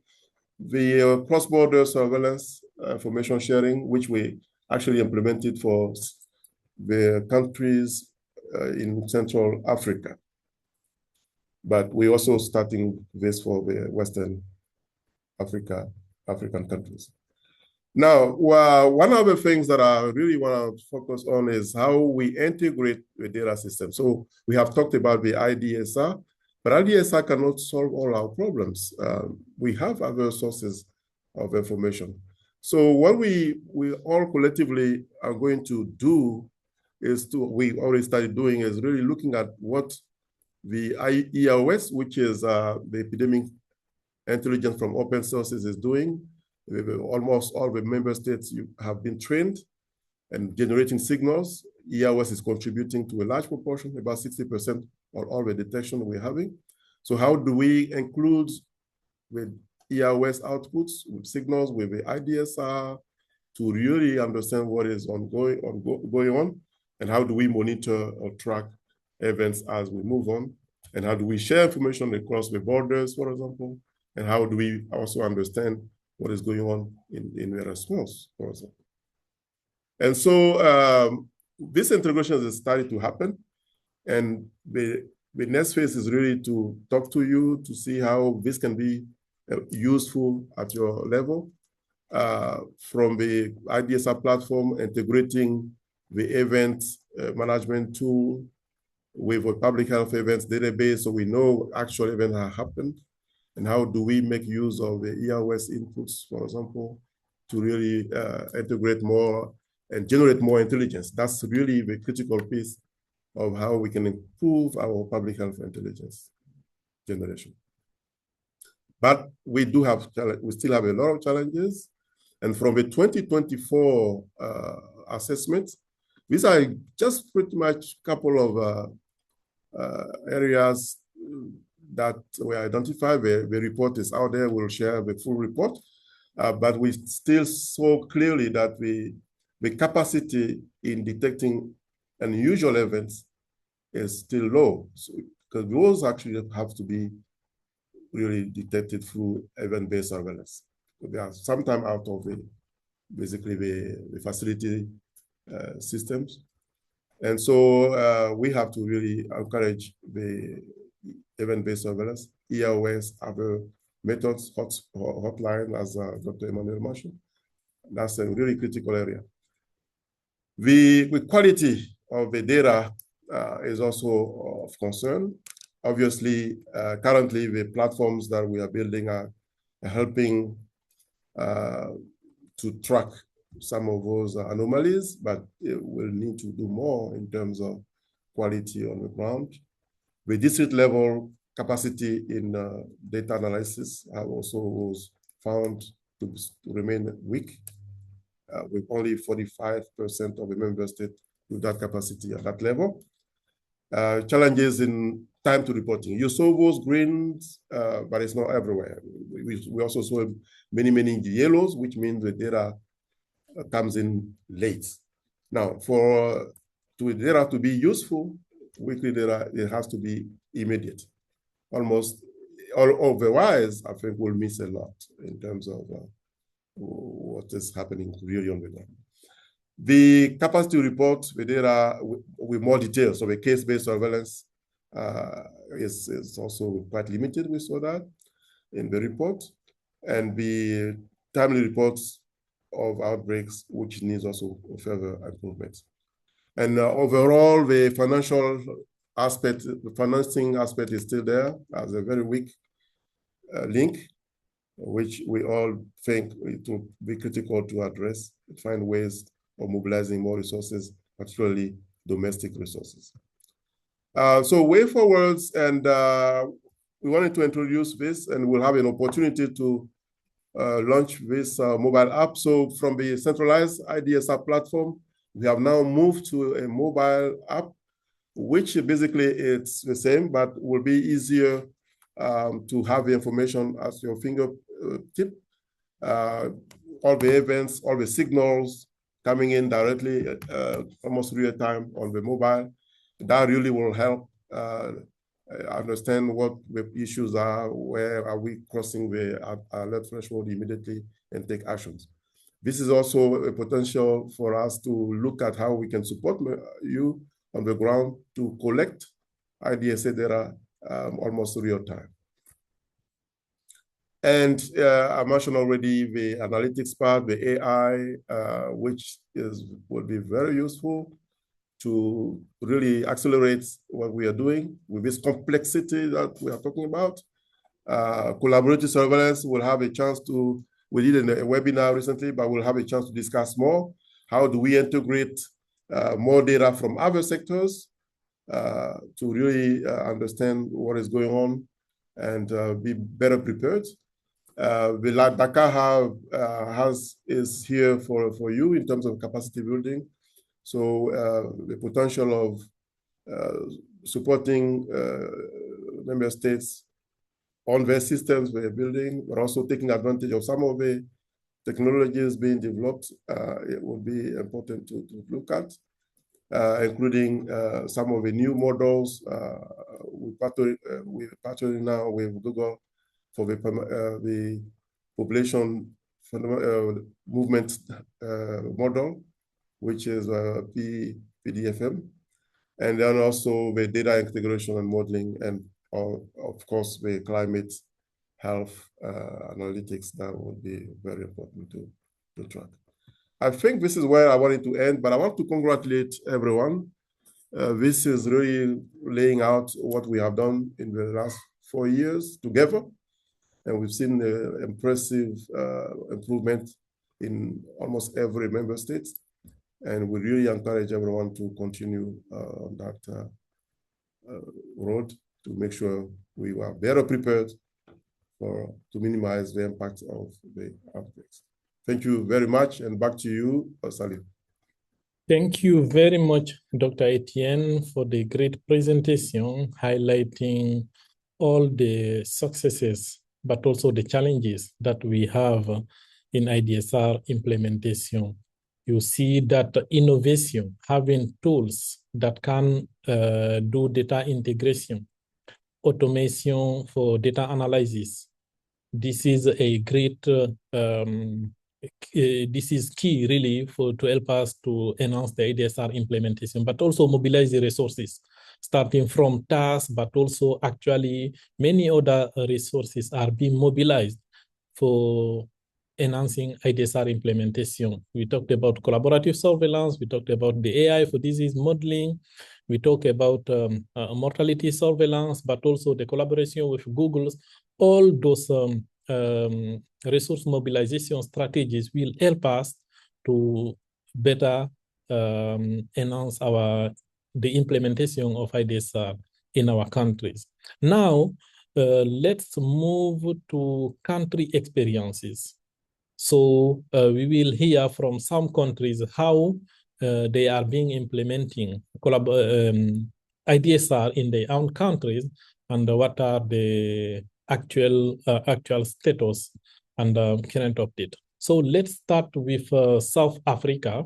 S5: cross-border surveillance information sharing, which we actually implemented for the countries in Central Africa. But we're also starting this for the Western African countries. Now, one of the things that I really want to focus on is how we integrate the data system. So we have talked about the IDSR, But IDSR cannot solve all our problems. We have other sources of information. So what we all collectively are going to do is we already started doing is really looking at what the EOS, which is the epidemic intelligence from open sources, is doing. Almost all the member states have been trained and generating signals. EOS is contributing to a large proportion, about 60% of all the detection we're having. So how do we include with EOS outputs, with signals, with the IDSR, to really understand what is going on, and how do we monitor or track events as we move on, and how do we share information across the borders, for example, and how do we also understand what is going on in the response, for example. And so this integration has started to happen, and the next phase is really to talk to you to see how this can be useful at your level. From the IDSR platform, integrating the event management tool with a public health events database so we know actual events have happened, and how do we make use of the EOS inputs, for example, to really integrate more and generate more intelligence. That's really the critical piece of how we can improve our public health intelligence generation. But we still have a lot of challenges. And from the 2024 assessments, these are just pretty much a couple of areas that we identified. The report is out there. We'll share the full report. But we still saw clearly that the capacity in detecting unusual events is still low. Because those actually have to be really detected through event-based surveillance. They are sometimes out of basically the facility systems. And so we have to really encourage the event-based surveillance, EOS, other methods, hotline, as Dr. Emmanuel mentioned. That's a really critical area. The quality of the data is also of concern. Obviously, currently the platforms that we are building are helping to track some of those anomalies, but we'll need to do more in terms of quality on the ground. The district level capacity in data analysis also was found to remain weak, with only 45% of the member states with that capacity at that level. Challenges in time to reporting. You saw those greens, but it's not everywhere. We also saw many yellows, which means the data comes in late. Now, for the data to be useful, weekly data, it has to be immediate. Almost, otherwise, I think we'll miss a lot in terms of what is happening really on the ground. The capacity to report the data with more details, so the case-based surveillance is also quite limited. We saw that in the report. And the timely reports of outbreaks, which needs also further improvement. And overall, the financial aspect, the financing aspect is still there as a very weak link, which we all think it will be critical to address, to find ways of mobilizing more resources, particularly domestic resources. So way forwards, and we wanted to introduce this, and we'll have an opportunity to launch this mobile app. So from the centralized IDSR platform, we have now moved to a mobile app, which basically it's the same, but will be easier to have the information at your fingertip. All the events, all the signals coming in directly, almost real time on the mobile. That really will help understand what the issues are, where are we crossing the alert threshold immediately, and take actions. This is also a potential for us to look at how we can support you on the ground to collect IDSA data almost real time. And I mentioned already the analytics part, the AI, which will be very useful to really accelerate what we are doing with this complexity that we are talking about. Collaborative surveillance will have a chance to, we did a webinar recently, but we'll have a chance to discuss more. How do we integrate more data from other sectors to really understand what is going on and be better prepared? The Dakar is here for you in terms of capacity building. So the potential of supporting member states on their systems we're building, but also taking advantage of some of the technologies being developed, it will be important to look at, including some of the new models. We're partnering now with Google for the population movement model, which is PDFM, and then also the data integration and modeling, and of course the climate health analytics that would be very important to track. I think this is where I wanted to end, but I want to congratulate everyone. This is really laying out what we have done in the last 4 years together. And we've seen the impressive improvement in almost every member state. And we really encourage everyone to continue on that road to make sure we are better prepared to minimize the impact of the outbreaks. Thank you very much, and back to you, Sally.
S1: Thank you very much, Dr. Etienne, for the great presentation, highlighting all the successes, but also the challenges that we have in IDSR implementation. You see that innovation, having tools that can do data integration, automation for data analysis. This is a great, this is key really to help us to enhance the IDSR implementation, but also mobilize the resources, starting from tasks, but also actually many other resources are being mobilized for enhancing IDSR implementation. We talked about collaborative surveillance, we talked about the AI for disease modeling, we talked about mortality surveillance, but also the collaboration with Google's. All those resource mobilization strategies will help us to better enhance the implementation of IDSR in our countries. Now, let's move to country experiences. So we will hear from some countries how they are being implementing IDSR in their own countries, and what are the actual status and current update. So let's start with South Africa.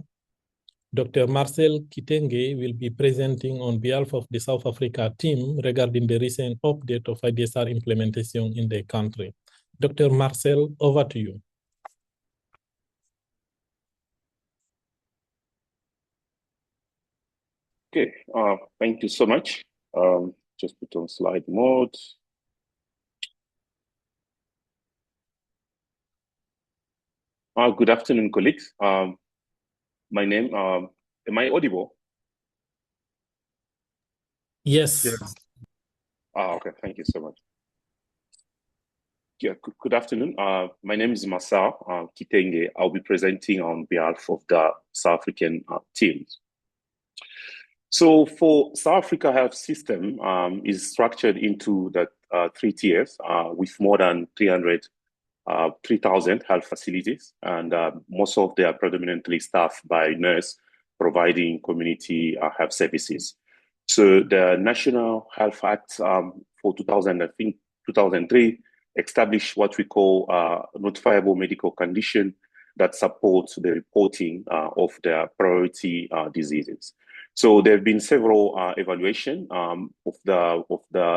S1: Dr. Marcel Kitenge will be presenting on behalf of the South Africa team regarding the recent update of IDSR implementation in the country. Dr. Marcel, over to you.
S6: Okay, thank you so much. Just put on slide mode. Good afternoon, colleagues. My name, am I audible?
S1: Yes.
S5: Yes.
S6: Okay, thank you so much. Yeah, good afternoon. My name is Marcel Kitenge. I'll be presenting on behalf of the South African teams. So for South Africa health system is structured into the 3 tiers with more than 3,000 health facilities, and most of them are predominantly staffed by nurses providing community health services. So the National Health Act for 2003 established what we call notifiable medical condition that supports the reporting of the priority diseases. So there have been several evaluations of the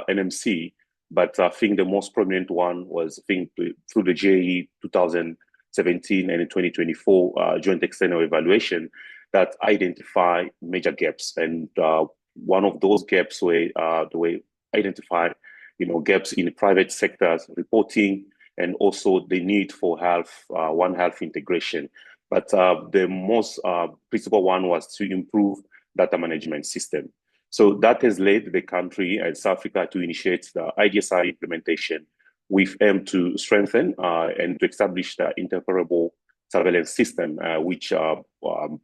S6: NMC, but I think the most prominent one was through the JE 2017 and in 2024 joint external evaluation that identify major gaps. And one of those gaps were the way identified, gaps in the private sector's reporting, and also the need for One Health integration. But the most principal one was to improve data management system. So that has led the country and South Africa to initiate the IDSR implementation with aim to strengthen and to establish the interoperable surveillance system, which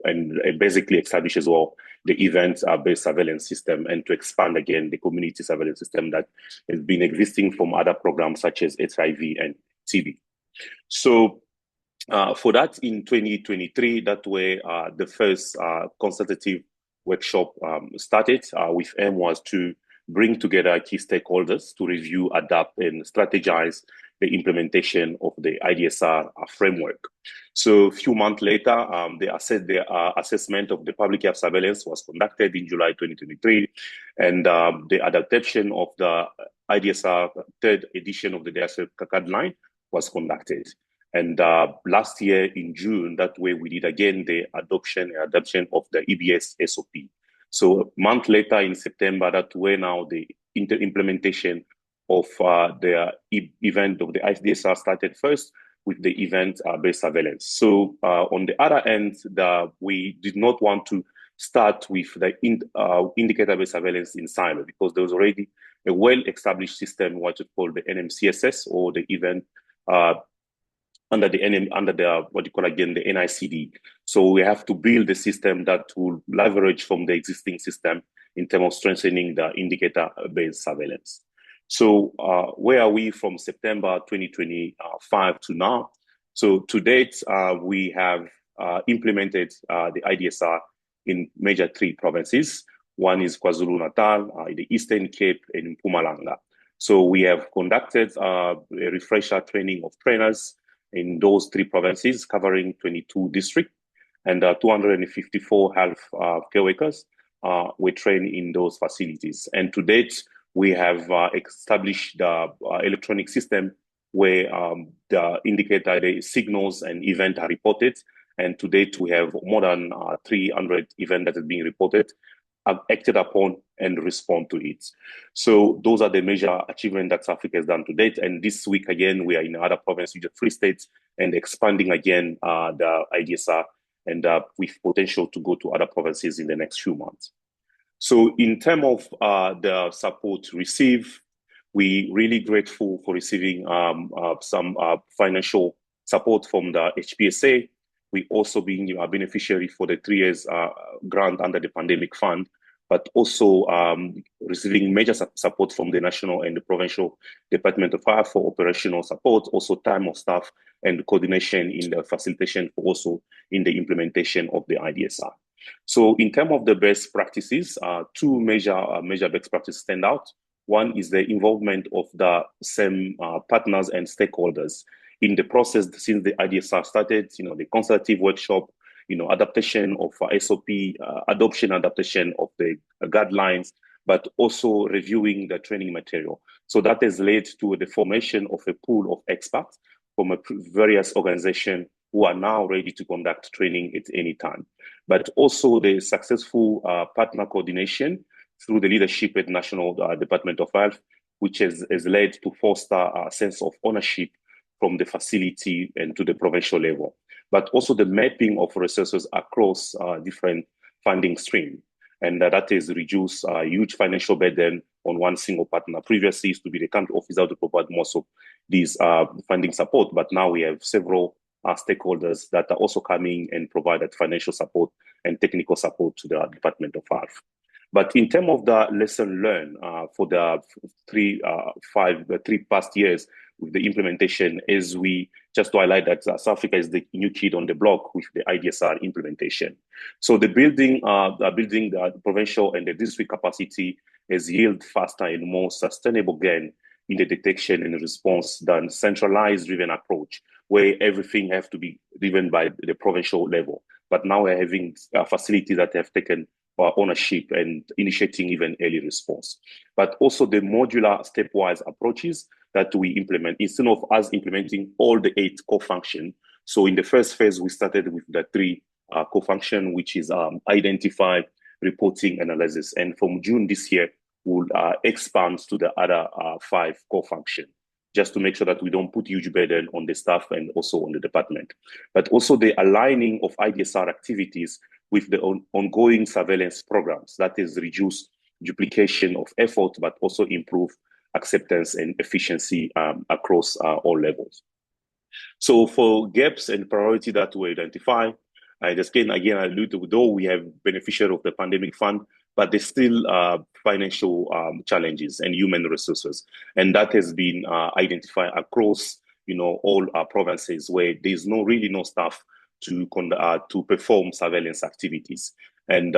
S6: and basically establish as well the event-based surveillance system, and to expand again the community surveillance system that has been existing from other programs such as HIV and TB. So for that, in 2023, that way the first consultative workshop started. With aim was to bring together key stakeholders to review, adapt, and strategize the implementation of the IDSR framework. So a few months later, the assessment of the public health surveillance was conducted in July 2023, and the adaptation of the IDSR third edition of the DSR guideline was conducted. And last year in June, that way we did again the adoption of the EBS SOP. So a month later in September, that way now the implementation of the event of the IDSR started first with the event-based surveillance. So on the other end, we did not want to start with the indicator-based surveillance in silo, because there was already a well-established system, what you call the NMCSS, or the event under the NICD. So we have to build a system that will leverage from the existing system in terms of strengthening the indicator-based surveillance. So where are we from September 2025 to now? So to date, we have implemented the IDSR in major 3 provinces. One is KwaZulu-Natal, the Eastern Cape, and Mpumalanga. So we have conducted a refresher training of trainers in those 3 provinces, covering 22 districts, and 254 health care workers were trained in those facilities. And to date, we have established the electronic system where the indicator, the signals and events are reported. And to date, we have more than 300 events that have been reported, acted upon, and respond to it. So those are the major achievements that South Africa has done to date. And this week, again, we are in other provinces, which are Free States, and expanding again the IDSR, and with potential to go to other provinces in the next few months. So in terms of the support received, we're really grateful for receiving some financial support from the HPSA. We also being a beneficiary for the 3 years grant under the pandemic fund, but also receiving major support from the national and the provincial Department of Health for operational support, also time of staff and coordination in the facilitation, also in the implementation of the IDSR. So in terms of the best practices, 2 major best practices stand out. One is the involvement of the same partners and stakeholders in the process since the IDSR started, the consultative workshop, adaptation of SOP, adoption, adaptation of the guidelines, but also reviewing the training material. So that has led to the formation of a pool of experts from various organizations who are now ready to conduct training at any time. But also the successful partner coordination through the leadership at National Department of Health, which has led to foster a sense of ownership from the facility and to the provincial level, but also the mapping of resources across different funding streams. And that has reduced a huge financial burden on one single partner. Previously, it used to be the country officer to provide most of these funding support, but now we have several stakeholders that are also coming and provide that financial support and technical support to the Department of Health. But in terms of the lesson learned for the 3 past years with the implementation, is we just to highlight that South Africa is the new kid on the block with the IDSR implementation. So the building the provincial and the district capacity has yielded faster and more sustainable gain in the detection and response than centralized driven approach, where everything has to be driven by the provincial level. But now we're having facilities that have taken ownership and initiating even early response. But also the modular stepwise approaches that we implement, instead of us implementing all the 8 core functions. So in the first phase, we started with the 3 core functions, which is identify, reporting, analysis. And from June this year, we'll expand to the other 5 core functions, just to make sure that we don't put huge burden on the staff and also on the department. But also the aligning of IDSR activities with the ongoing surveillance programs. That is reduce duplication of effort, but also improve acceptance and efficiency across all levels. So for gaps and priority that we identify, I just can again allude to, though we have beneficiary of the pandemic fund, but there's still financial challenges and human resources. And that has been identified across, all our provinces where there's really no staff to perform surveillance activities. And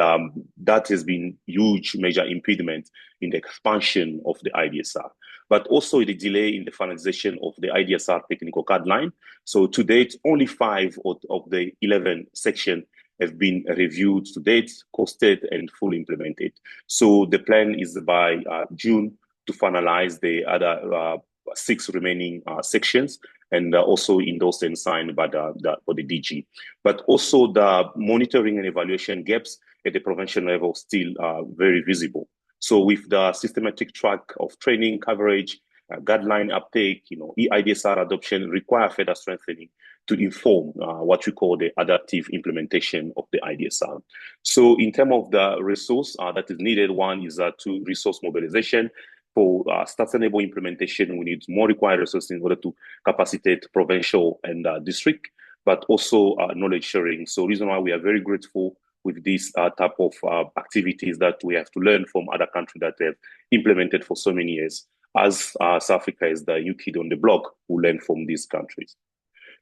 S6: that has been huge major impediment in the expansion of the IDSR, but also the delay in the finalization of the IDSR technical guideline. So to date, only 5 of the 11 sections have been reviewed to date, costed, and fully implemented. So the plan is by June to finalize the other 6 remaining sections, and also endorsed and signed by for the DG. But also the monitoring and evaluation gaps at the provincial level still very visible. So with the systematic track of training coverage, guideline uptake, IDSR adoption require further strengthening to inform what we call the adaptive implementation of the IDSR. So in terms of the resource that is needed, one is to resource mobilization. For sustainable implementation, we need more required resources in order to capacitate provincial and district, but also knowledge sharing. So reason why we are very grateful with this type of activities that we have to learn from other countries that have implemented for so many years, as South Africa is the new kid on the block who learn from these countries.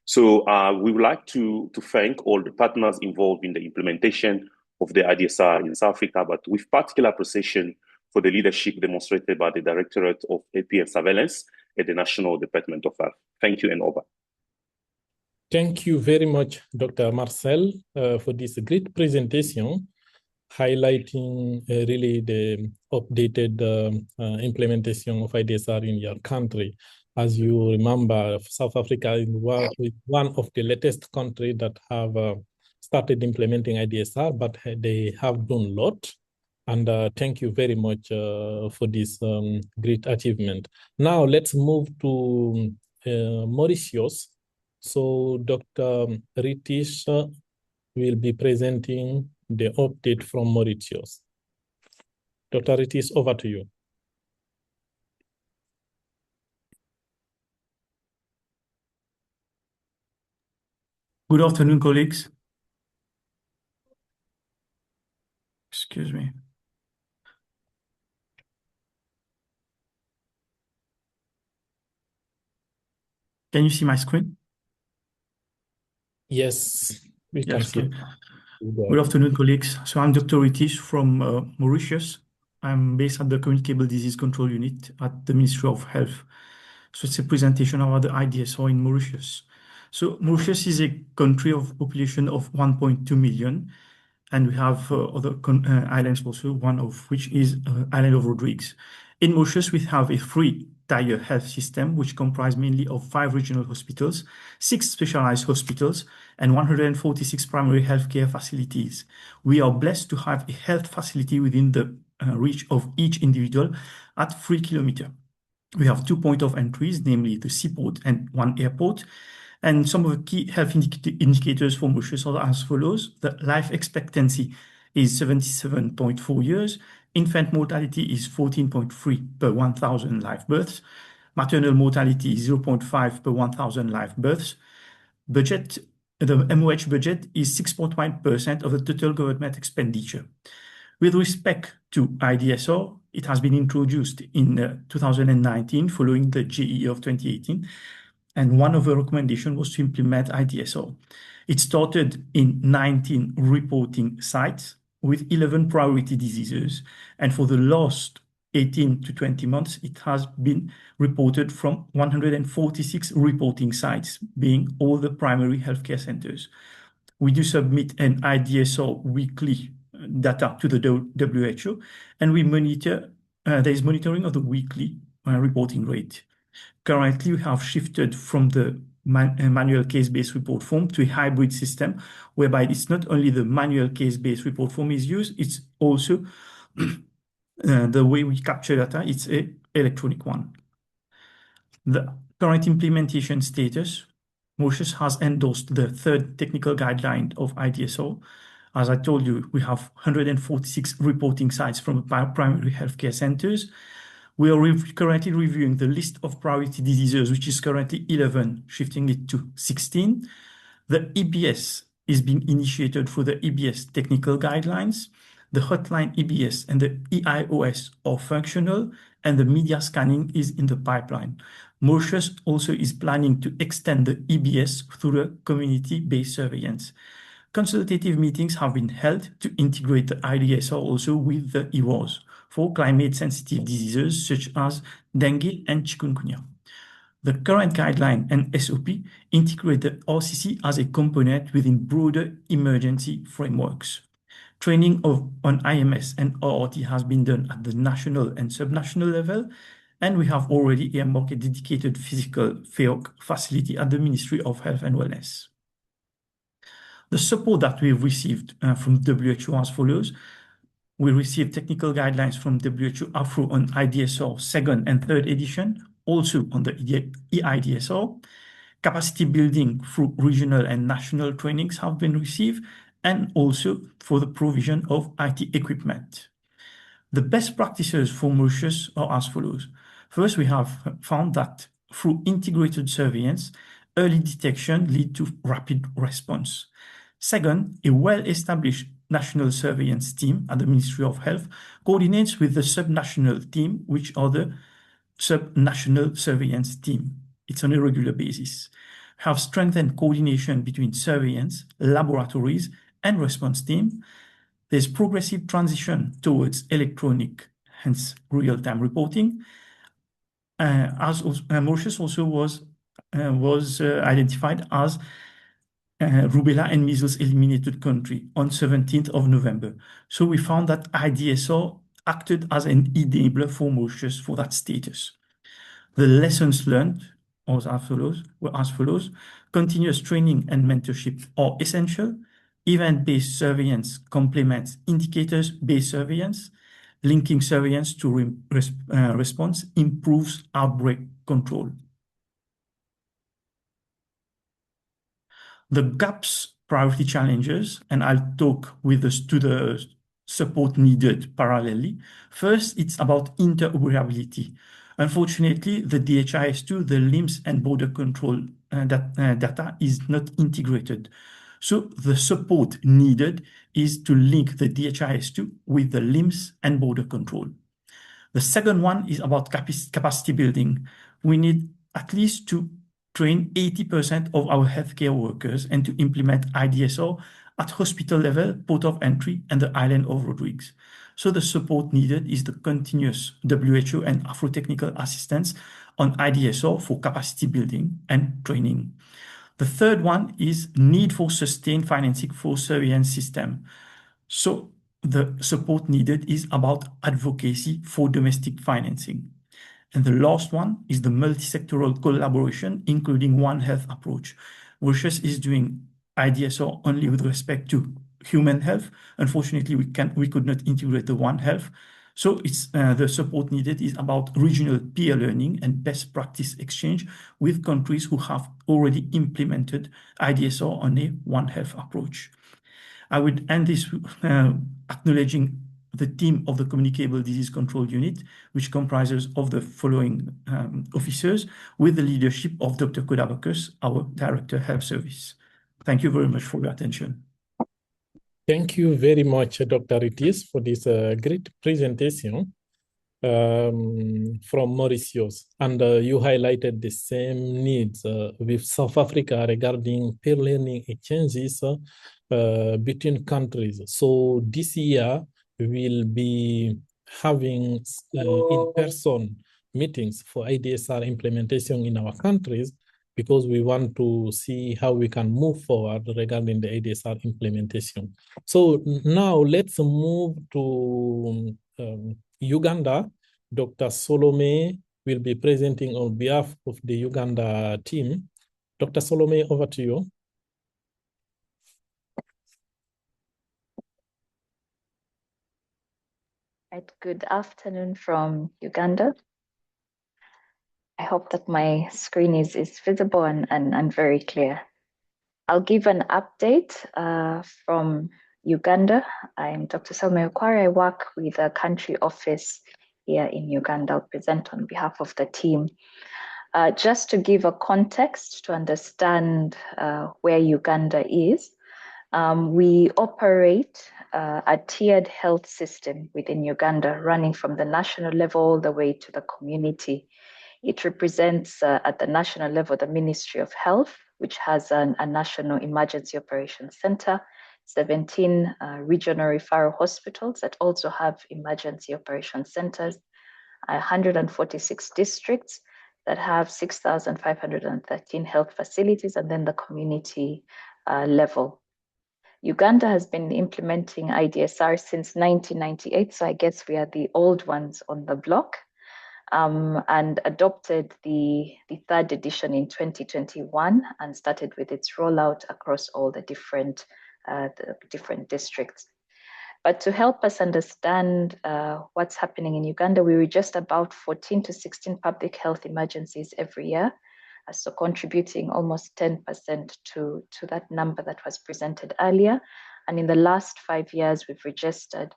S6: So we would like to thank all the partners involved in the implementation of the IDSR in South Africa, but with particular appreciation for the leadership demonstrated by the Directorate of APN Surveillance at the National Department of Health. Thank you, and over.
S1: Thank you very much, Dr. Marcel, for this great presentation, highlighting really the updated implementation of IDSR in your country. As you remember, South Africa is one of the latest countries that have started implementing IDSR, but they have done a lot. And thank you very much for this great achievement. Now let's move to Mauritius. So Dr. Ritish will be presenting the update from Mauritius. Dr. Ritish, over to you.
S7: Good afternoon, colleagues. Excuse me. Can you see my screen?
S1: Yes, we can see.
S7: Okay. Good afternoon, colleagues. So I'm Dr. Ritish from Mauritius. I'm based at the Communicable Disease Control Unit at the Ministry of Health. So it's a presentation about the IDSR in Mauritius. So Mauritius is a country of population of 1.2 million, and we have other islands also, one of which is island of Rodrigues. In Mauritius, we have a 3-tier health system, which comprises mainly of 5 regional hospitals, 6 specialized hospitals, and 146 primary healthcare facilities. We are blessed to have a health facility within the reach of each individual at 3 kilometers. We have 2 points of entries, namely the seaport and 1 airport. And some of the key health indicators for Mauritius are as follows. The life expectancy is 77.4 years. Infant mortality is 14.3 per 1,000 live births. Maternal mortality is 0.5 per 1,000 live births. Budget, the MOH budget is 6.1% of the total government expenditure. With respect to IDSR, it has been introduced in 2019 following the JE of 2018. And one of the recommendations was to implement IDSR. It started in 19 reporting sites with 11 priority diseases. And for the last 18 to 20 months, it has been reported from 146 reporting sites, being all the primary healthcare centers. We do submit an IDSR weekly data to the WHO, and we monitor, there is monitoring of the weekly reporting rate. Currently, we have shifted from the manual case-based report form to a hybrid system, whereby it's not only the manual case-based report form is used, it's also the way we capture data, it's an electronic one. The current implementation status, Mauritius has endorsed the 3rd technical guideline of IDSR As I told you, we have 146 reporting sites from primary healthcare centers. We are currently reviewing the list of priority diseases, which is currently 11, shifting it to 16. The EBS is being initiated through the EBS technical guidelines. The hotline EBS and the EIOS are functional, and the media scanning is in the pipeline. Mauritius also is planning to extend the EBS through the community-based surveillance. Consultative meetings have been held to integrate the IDSR also with the EWAS for climate-sensitive diseases such as dengue and chikungunya. The current guideline and SOP integrate the RCC as a component within broader emergency frameworks. Training on IMS and RRT has been done at the national and subnational level, and we have already earmarked a dedicated physical FEOC facility at the Ministry of Health and Wellness. The support that we've received from WHO as follows. We received technical guidelines from WHO AFRO on IDSR second and third edition, also on the EIDSR. Capacity building through regional and national trainings have been received, and also for the provision of IT equipment. The best practices for Mauritius are as follows. First, we have found that through integrated surveillance, early detection leads to rapid response. Second, a well-established national surveillance team at the Ministry of Health coordinates with the subnational team, which are the subnational surveillance team. It's on a regular basis. Have strengthened coordination between surveillance, laboratories, and response team. There's progressive transition towards electronic, hence real-time reporting. Mauritius also was identified as rubella and measles eliminated country on 17th of November. So we found that IDSR acted as an enabler for Mauritius for that status. The lessons learned were as follows. Continuous training and mentorship are essential. Event-based surveillance complements indicators-based surveillance. Linking surveillance to response improves outbreak control. The gaps, priority challenges, and I'll talk with to the support needed parallelly. First, it's about interoperability. Unfortunately, the DHIS2, the LIMS and border control data is not integrated. So the support needed is to link the DHIS2 with the LIMS and border control. The second one is about capacity building. We need at least to train 80% of our healthcare workers and to implement IDSR at hospital level, port of entry, and the island of Rodrigues. So the support needed is the continuous WHO and AFRO technical assistance on IDSR for capacity building and training. The third one is need for sustained financing for surveillance system. So the support needed is about advocacy for domestic financing. And the last one is the multi-sectoral collaboration, including One Health approach. Mauritius is doing IDSR only with respect to human health. Unfortunately, we could not integrate the One Health. So it's the support needed is about regional peer learning and best practice exchange with countries who have already implemented IDSR on a One Health approach. I would end this acknowledging the team of the Communicable Disease Control Unit, which comprises of the following officers, with the leadership of Dr. Kodabakis, our Director Health Service. Thank you very much for your attention.
S1: Thank you very much, Dr. Ritis, for this great presentation from Mauritius. And you highlighted the same needs with South Africa regarding peer learning exchanges between countries. So this year, we will be having in-person meetings for IDSR implementation in our countries, because we want to see how we can move forward regarding the IDSR implementation. So now let's move to Uganda. Dr. Salome will be presenting on behalf of the Uganda team. Dr. Salome, over to you.
S8: Right, good afternoon from Uganda. I hope that my screen is visible and very clear. I'll give an update from Uganda. I'm Dr. Salma Okwari. I work with the country office here in Uganda. I'll present on behalf of the team. Just to give a context to understand where Uganda is, we operate a tiered health system within Uganda, running from the national level all the way to the community. It represents at the national level the Ministry of Health, which has a National Emergency Operations Center, 17 regional referral hospitals that also have emergency operations centers, 146 districts that have 6,513 health facilities, and then the community level. Uganda has been implementing IDSR since 1998, so I guess we are the old ones on the block, and adopted the third edition in 2021 and started with its rollout across all the different districts. But to help us understand what's happening in Uganda, we register about 14 to 16 public health emergencies every year, so contributing almost 10% to that number that was presented earlier. And in the last 5 years, we've registered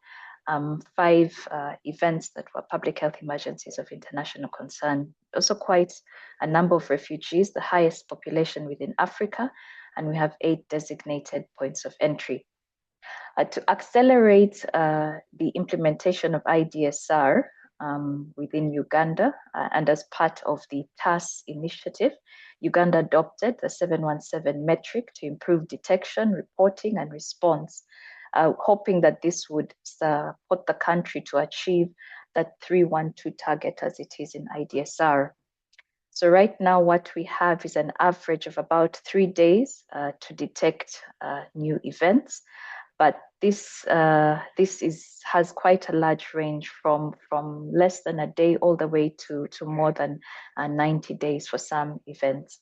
S8: 5 events that were public health emergencies of international concern. Also quite a number of refugees, the highest population within Africa, and we have 8 designated points of entry. To accelerate the implementation of IDSR within Uganda, and as part of the TAS initiative, Uganda adopted the 717 metric to improve detection, reporting, and response, hoping that this would support the country to achieve that 312 target as it is in IDSR. So right now, what we have is an average of about 3 days to detect new events. But this has quite a large range from less than a day all the way to more than 90 days for some events.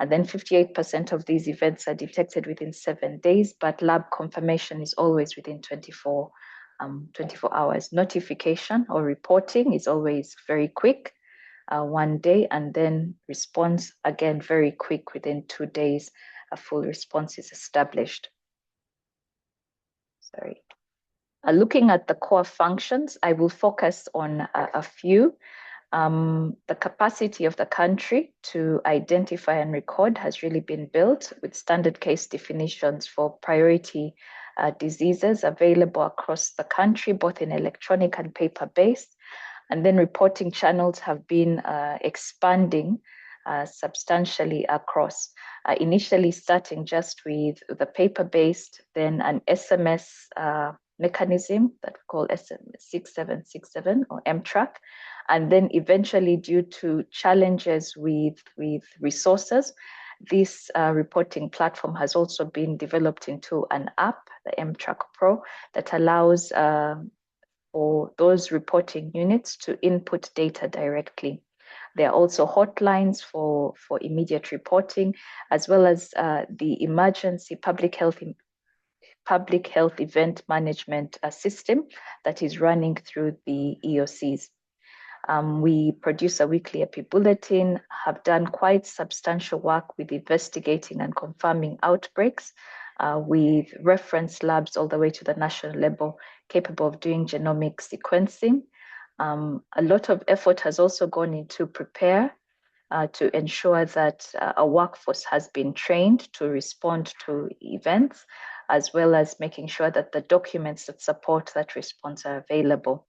S8: And then 58% of these events are detected within 7 days, but lab confirmation is always within 24 hours. Notification or reporting is always very quick, 1 day, and then response, again, very quick, within 2 days, a full response is established. Sorry. Looking at the core functions, I will focus on a few. The capacity of the country to identify and record has really been built, with standard case definitions for priority diseases available across the country, both in electronic and paper-based. And then reporting channels have been expanding substantially across. Initially starting just with the paper-based, then an SMS mechanism that we call SMS 6767 or MTRAC, and then eventually, due to challenges with resources, this reporting platform has also been developed into an app, the MTRAC Pro, that allows for those reporting units to input data directly. There are also hotlines for immediate reporting, as well as the emergency public health event management system that is running through the EOCs. We produce a weekly epi bulletin, have done quite substantial work with investigating and confirming outbreaks, with reference labs all the way to the national level capable of doing genomic sequencing. A lot of effort has also gone into prepare to ensure that a workforce has been trained to respond to events, as well as making sure that the documents that support that response are available.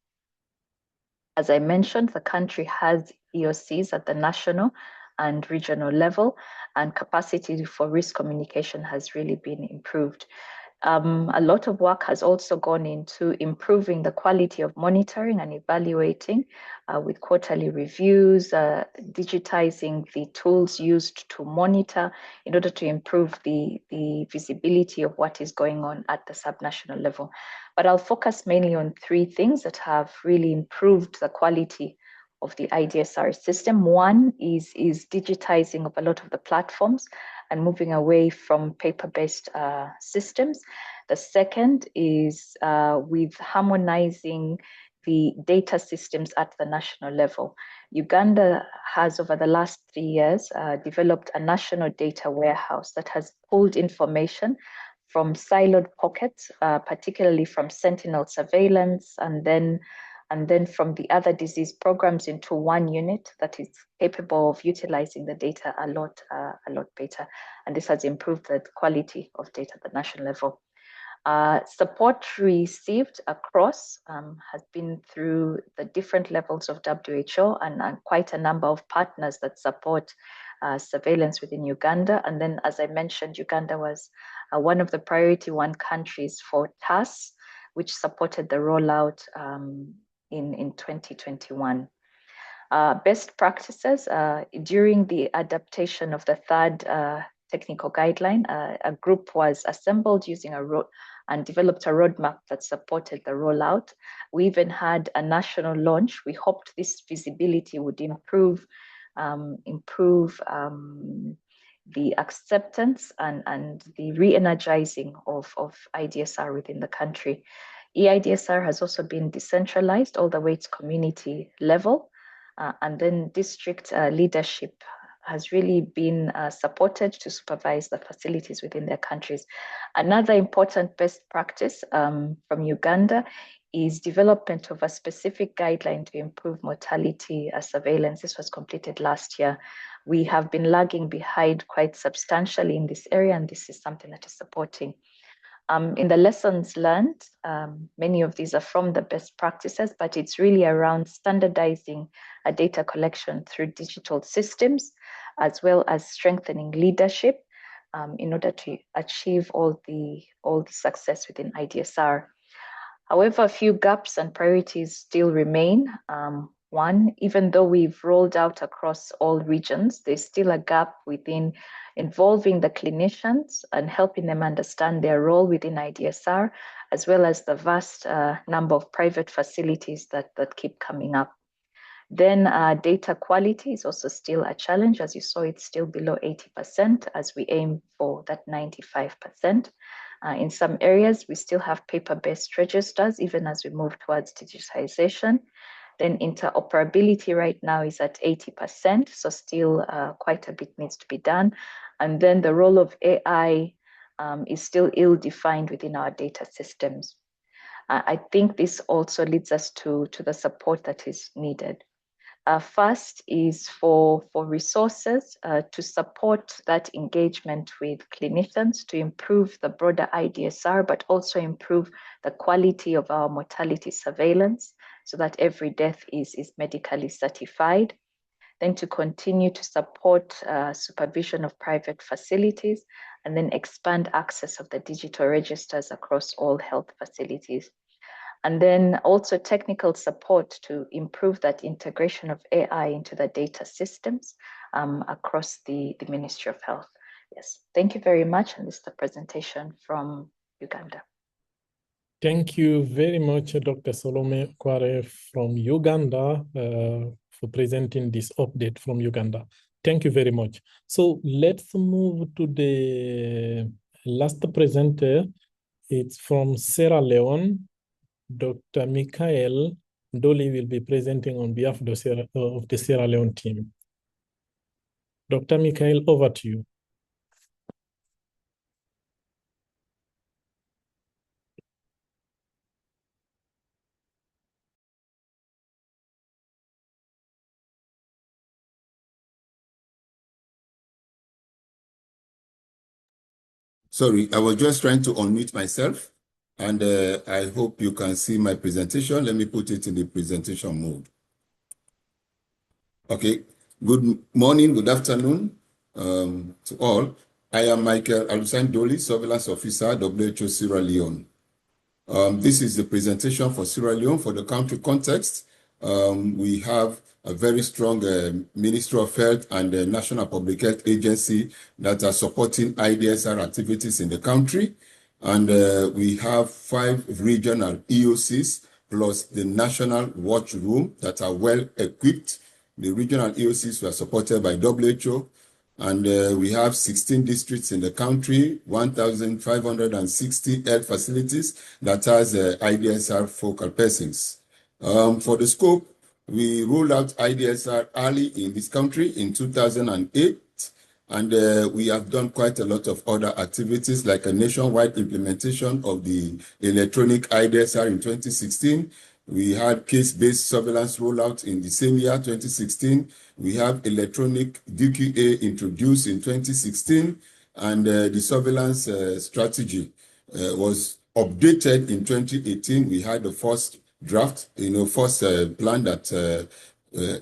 S8: As I mentioned, the country has EOCs at the national and regional level, and capacity for risk communication has really been improved. A lot of work has also gone into improving the quality of monitoring and evaluating with quarterly reviews, digitizing the tools used to monitor in order to improve the visibility of what is going on at the subnational level. But I'll focus mainly on 3 things that have really improved the quality of the IDSR system. One is digitizing of a lot of the platforms and moving away from paper-based systems. The second is with harmonizing the data systems at the national level. Uganda has, over the last 3 years, developed a national data warehouse that has pulled information from siloed pockets, particularly from sentinel surveillance, and then from the other disease programs into one unit that is capable of utilizing the data a lot better. And this has improved the quality of data at the national level. Support received across has been through the different levels of WHO and quite a number of partners that support surveillance within Uganda. And then, as I mentioned, Uganda was one of the priority 1 countries for TAS, which supported the rollout in 2021. Best practices, during the adaptation of the 3rd technical guideline, a group was assembled using and developed a roadmap that supported the rollout. We even had a national launch. We hoped this visibility would improve the acceptance and the re-energizing of IDSR within the country. EIDSR has also been decentralized all the way to community level, and then district leadership has really been supported to supervise the facilities within their countries. Another important best practice from Uganda is development of a specific guideline to improve mortality surveillance. This was completed last year. We have been lagging behind quite substantially in this area, and this is something that is supporting. In the lessons learned, many of these are from the best practices, but it's really around standardizing data collection through digital systems, as well as strengthening leadership in order to achieve all the success within IDSR. However, a few gaps and priorities still remain. One, even though we've rolled out across all regions, there's still a gap within involving the clinicians and helping them understand their role within IDSR, as well as the vast number of private facilities that keep coming up. Then data quality is also still a challenge. As you saw, it's still below 80% as we aim for that 95%. In some areas, we still have paper-based registers, even as we move towards digitization. Then interoperability right now is at 80%, so still quite a bit needs to be done. And then the role of AI is still ill-defined within our data systems. I think this also leads us to the support that is needed. First is for resources to support that engagement with clinicians to improve the broader IDSR, but also improve the quality of our mortality surveillance so that every death is medically certified. Then to continue to support supervision of private facilities, and then expand access of the digital registers across all health facilities. And then also technical support to improve that integration of AI into the data systems across the Ministry of Health. Yes, thank you very much. And this is the presentation from Uganda.
S1: Thank you very much, Dr. Salome Kware from Uganda, for presenting this update from Uganda. Thank you very much. So let's move to the last presenter. It's from Sierra Leone. Dr. Michael Dolly will be presenting on behalf of the Sierra Leone team. Dr. Michael, over to you.
S9: Sorry, I was just trying to unmute myself, and I hope you can see my presentation. Let me put it in the presentation mode. Okay, good morning, good afternoon to all. I am Michael Alusan Dolly, Surveillance Officer, WHO Sierra Leone. This is the presentation for Sierra Leone. For the country context, we have a very strong Ministry of Health and the National Public Health Agency that are supporting IDSR activities in the country. And we have 5 regional EOCs plus the National Watch Room that are well equipped. The regional EOCs were supported by WHO. And we have 16 districts in the country, 1,560 health facilities that has IDSR focal persons. For the scope, we rolled out IDSR early in this country in 2008, And we have done quite a lot of other activities, like a nationwide implementation of the electronic IDSR in 2016. We had case-based surveillance rollout in the same year, 2016. We have electronic DQA introduced in 2016, and the surveillance strategy was updated in 2018. We had the first draft, first plan that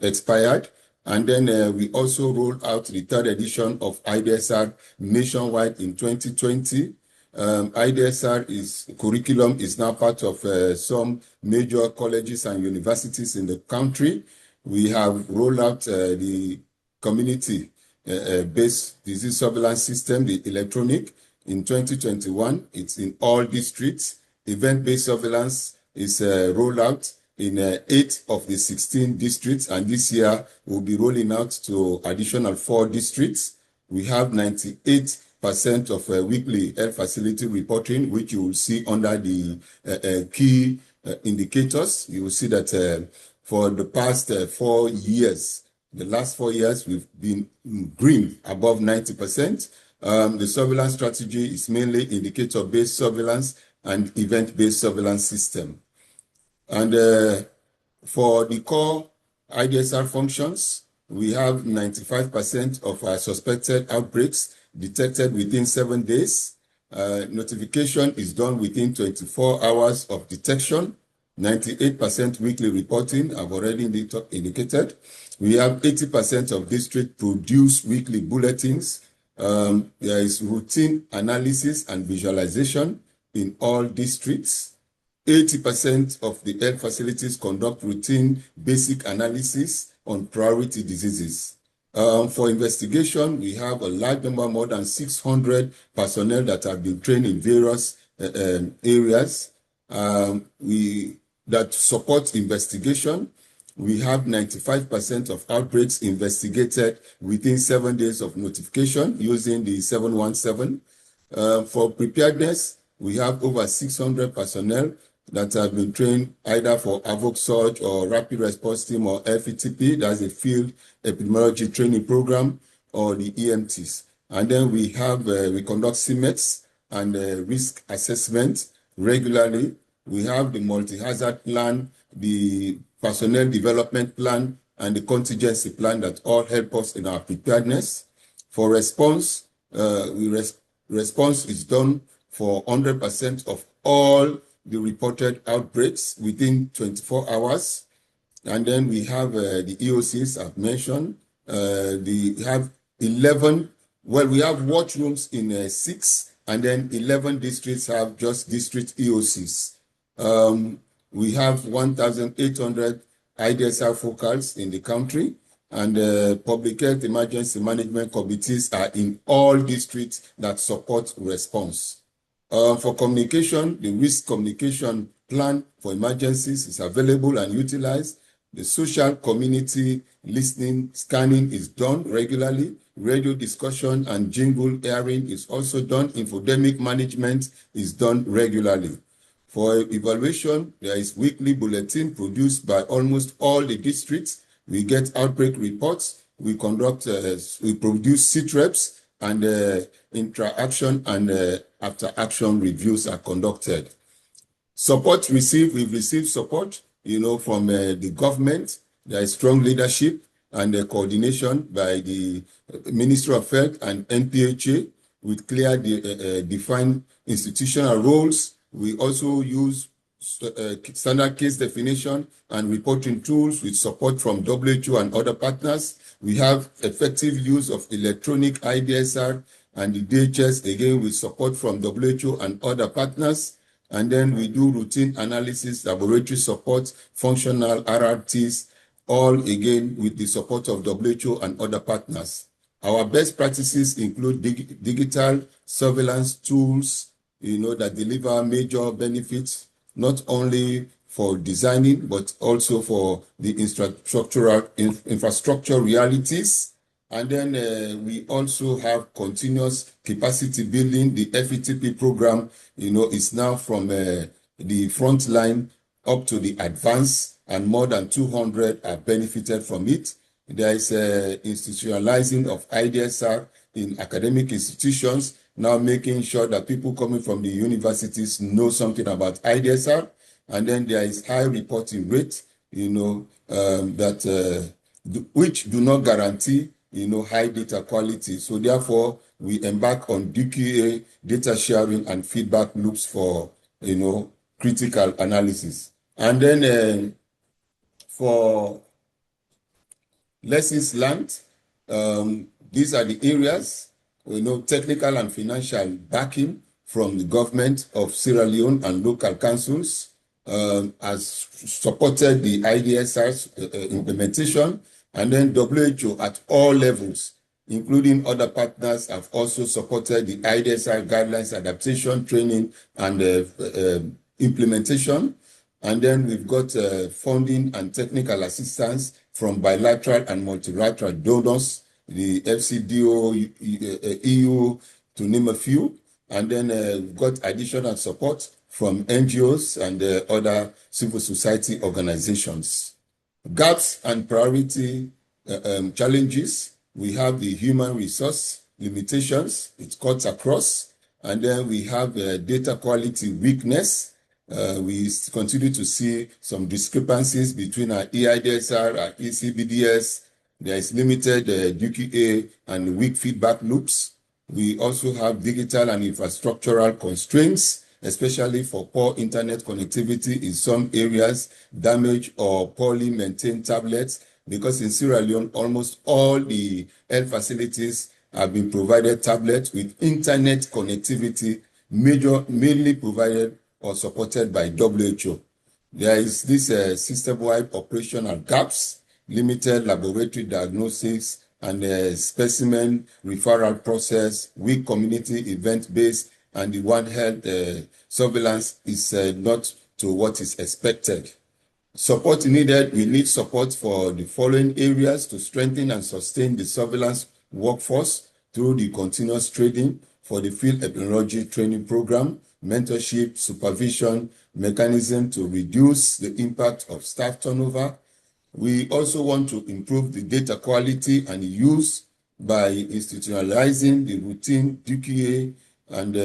S9: expired. And then we also rolled out the third edition of IDSR nationwide in 2020. IDSR curriculum is now part of some major colleges and universities in the country. We have rolled out the community-based disease surveillance system, the electronic, in 2021. It's in all districts. Event-based surveillance is rolled out in 8 of the 16 districts, and this year we'll be rolling out to additional 4 districts. We have 98% of weekly health facility reporting, which you will see under the key indicators. You will see that for the past 4 years, the last 4 years, we've been green, above 90%. The surveillance strategy is mainly indicator-based surveillance and event-based surveillance system. And for the core IDSR functions, we have 95% of our suspected outbreaks detected within 7 days. Notification is done within 24 hours of detection. 98% weekly reporting, I've already indicated. We have 80% of districts produce weekly bulletins. There is routine analysis and visualization in all districts. 80% of the health facilities conduct routine basic analysis on priority diseases. For investigation, we have a large number, more than 600 personnel that have been trained in various areas that support investigation. We have 95% of outbreaks investigated within 7 days of notification using the 717. For preparedness, we have over 600 personnel that have been trained either for AVOC Surge or Rapid Response Team or FETP, that's a Field Epidemiology Training Program, or the EMTs. And then we conduct CMETs and risk assessment regularly. We have the multi-hazard plan, the personnel development plan, and the contingency plan that all help us in our preparedness. For response, response is done for 100% of all the reported outbreaks within 24 hours. And then we have the EOCs I've mentioned. We have 11, we have watch rooms in 6, and then 11 districts have just district EOCs. We have 1,800 IDSR focals in the country, and public health emergency management committees are in all districts that support response. For communication, the risk communication plan for emergencies is available and utilized. The social community listening scanning is done regularly. Radio discussion and jingle airing is also done. Infodemic management is done regularly. For evaluation, there is weekly bulletin produced by almost all the districts. We get outbreak reports. We conduct, we produce CTREPs, and interaction and after action reviews are conducted. Support received, we've received support, from the government. There is strong leadership and coordination by the Ministry of Health and NPHA with clear defined institutional roles. We also use standard case definition and reporting tools with support from WHO and other partners. We have effective use of electronic IDSR and the DHS, again with support from WHO and other partners. And then we do routine analysis, laboratory support, functional RRTs, all again with the support of WHO and other partners. Our best practices include digital surveillance tools, that deliver major benefits, not only for designing, but also for the infrastructure realities. And then we also have continuous capacity building. The FETP program, is now from the front line up to the advanced, and more than 200 are benefited from it. There is institutionalizing of IDSR in academic institutions, now making sure that people coming from the universities know something about IDSR. And then there is high reporting rate, which do not guarantee, high data quality. So therefore, we embark on DQA, data sharing and feedback loops for, critical analysis. And then for lessons learned, these are the areas, technical and financial backing from the government of Sierra Leone and local councils has supported the IDSR implementation, and then WHO at all levels, including other partners, have also supported the IDSR guidelines adaptation, training, and implementation. And then we've got funding and technical assistance from bilateral and multilateral donors, the FCDO, EU, to name a few. And then we've got additional support from NGOs and other civil society organizations. Gaps and priority challenges. We have the human resource limitations. It cuts across. And then we have data quality weakness. We continue to see some discrepancies between our EIDSR, our ECBDS. There is limited DQA and weak feedback loops. We also have digital and infrastructural constraints, especially for poor internet connectivity in some areas, damaged or poorly maintained tablets, because in Sierra Leone, almost all the health facilities have been provided tablets with internet connectivity, mainly provided or supported by WHO. There is this system-wide operational gaps, limited laboratory diagnostics, and specimen referral process, weak community event-based, and the One Health surveillance is not to what is expected. Support needed. We need support for the following areas to strengthen and sustain the surveillance workforce through the continuous training for the field epidemiology training program, mentorship, supervision, mechanism to reduce the impact of staff turnover. We also want to improve the data quality and use by institutionalizing the routine DQA and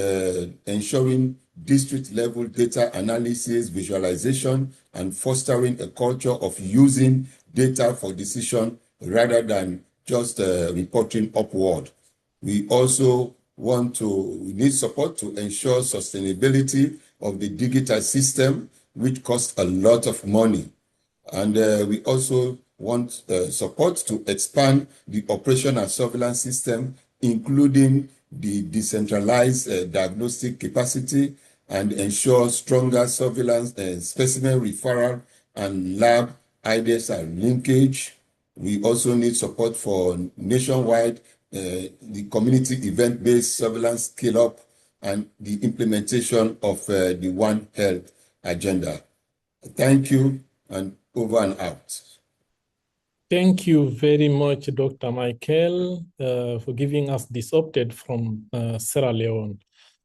S9: ensuring district-level data analysis, visualization, and fostering a culture of using data for decision rather than just reporting upward. We also we need support to ensure sustainability of the digital system, which costs a lot of money. And we also want support to expand the operation and surveillance system, including the decentralized diagnostic capacity, and ensure stronger surveillance, specimen referral, and lab IDSR linkage. We also need support for nationwide, the community event-based surveillance scale-up, and the implementation of the One Health agenda. Thank you, and over and out.
S1: Thank you very much, Dr. Michael, for giving us this update from Sierra Leone.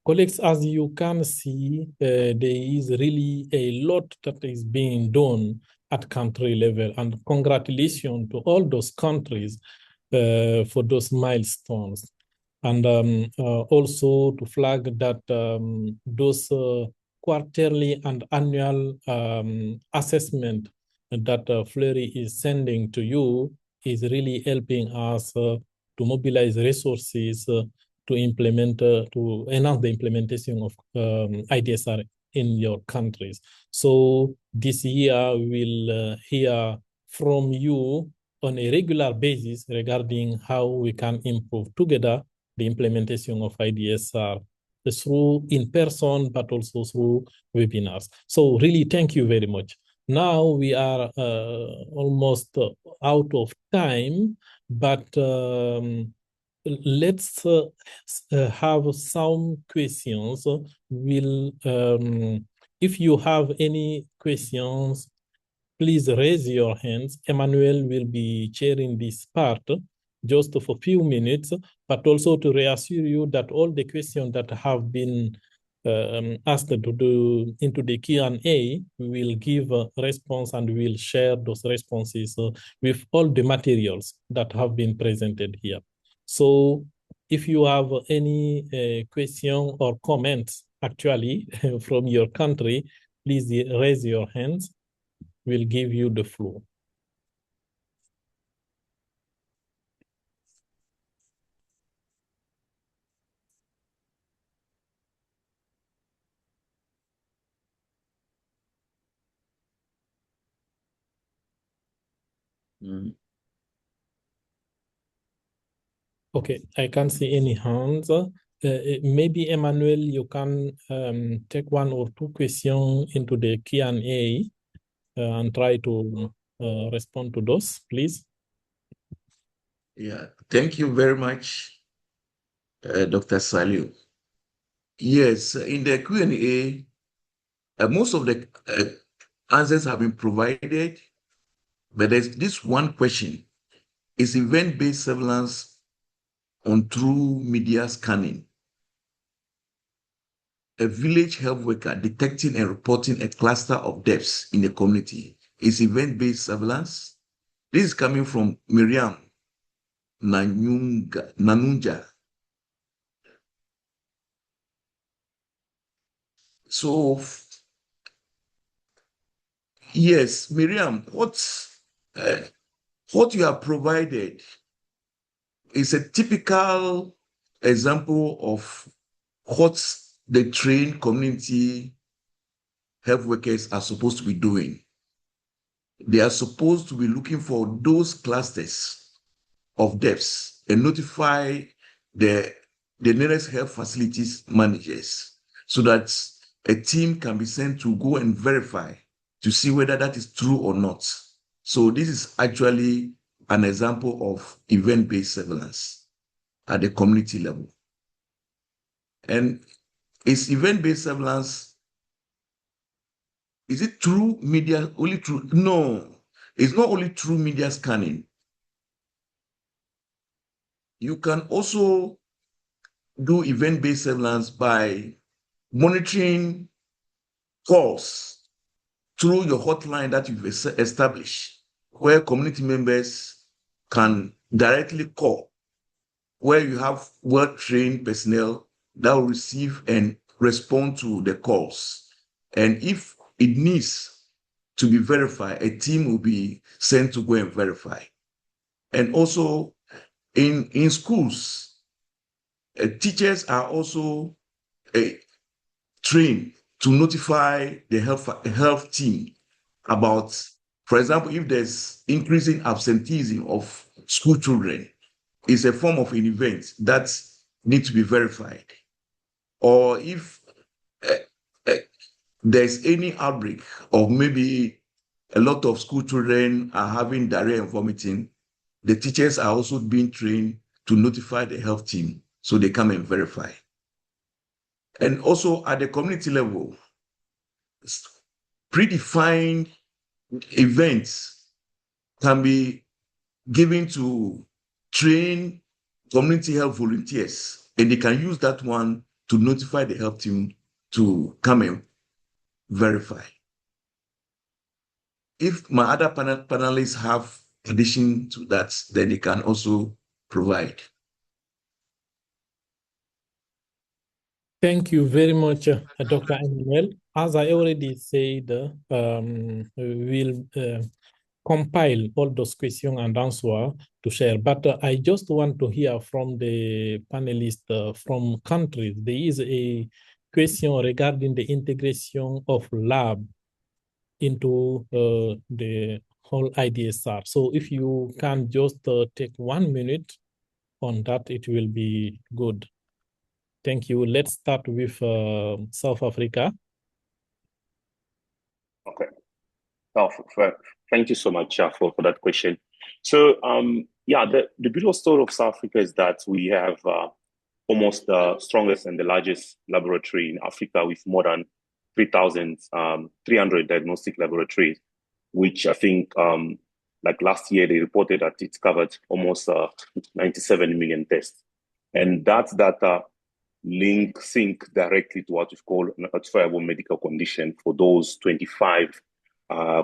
S1: Colleagues, as you can see, there is really a lot that is being done at country level, and congratulations to all those countries for those milestones. And also to flag that those quarterly and annual assessment that Fleury is sending to you is really helping us to mobilize resources to implement, to enhance the implementation of IDSR in your countries. So this year we will hear from you on a regular basis regarding how we can improve together the implementation of IDSR through in person, but also through webinars. So really, thank you very much. Now we are almost out of time, but let's have some questions. If you have any questions, please raise your hands. Emmanuel will be chairing this part just for a few minutes, but also to reassure you that all the questions that have been asked to do into the Q&A, we will give a response and we will share those responses with all the materials that have been presented here. So if you have any question or comments, actually, from your country, please raise your hands. We'll give you the floor. Okay, I can't see any hands. Maybe Emmanuel, you can take one or two questions into the Q&A and try to respond to those, please.
S4: Yeah, thank you very much, Dr. Saliu. Yes, in the Q&A, most of the answers have been provided, but there's this one question. Is event-based surveillance on true media scanning a village health worker detecting and reporting a cluster of deaths in the community is event-based surveillance? This is coming from Miriam Nanunja. So, yes, Miriam, what you have provided is a typical example of what the trained community health workers are supposed to be doing. They are supposed to be looking for those clusters of deaths and notify the nearest health facilities managers so that a team can be sent to go and verify to see whether that is true or not. So this is actually an example of event-based surveillance at the community level. And is event-based surveillance, is it true media, only true? No, it's not only true media scanning. You can also do event-based surveillance by monitoring calls through your hotline that you've established, where community members can directly call, where you have well-trained personnel that will receive and respond to the calls. And if it needs to be verified, a team will be sent to go and verify. And also in schools, teachers are also trained to notify the health team about, for example, if there's increasing absenteeism of school children, it's a form of an event that needs to be verified. Or if there's any outbreak of maybe a lot of school children are having diarrhea and vomiting, the teachers are also being trained to notify the health team so they come and verify. And also at the community level, predefined events can be given to train community health volunteers, and they can use that one to notify the health team to come and verify. If my other panelists have addition to that, then they can also provide.
S1: Thank you very much, Dr. Emmanuel. As I already said, we'll compile all those questions and answers to share. But I just want to hear from the panelists from countries. There is a question regarding the integration of lab into the whole IDSR. So if you can just take 1 minute on that, it will be good. Thank you. Let's start with South Africa.
S6: Okay. Well, thank you so much for that question. So, yeah, the beautiful story of South Africa is that we have almost the strongest and the largest laboratory in Africa with more than 3,300 diagnostic laboratories, which I think, like last year, they reported that it covered almost 97 million tests. And that data sync directly to what we call an identifiable medical condition for those 25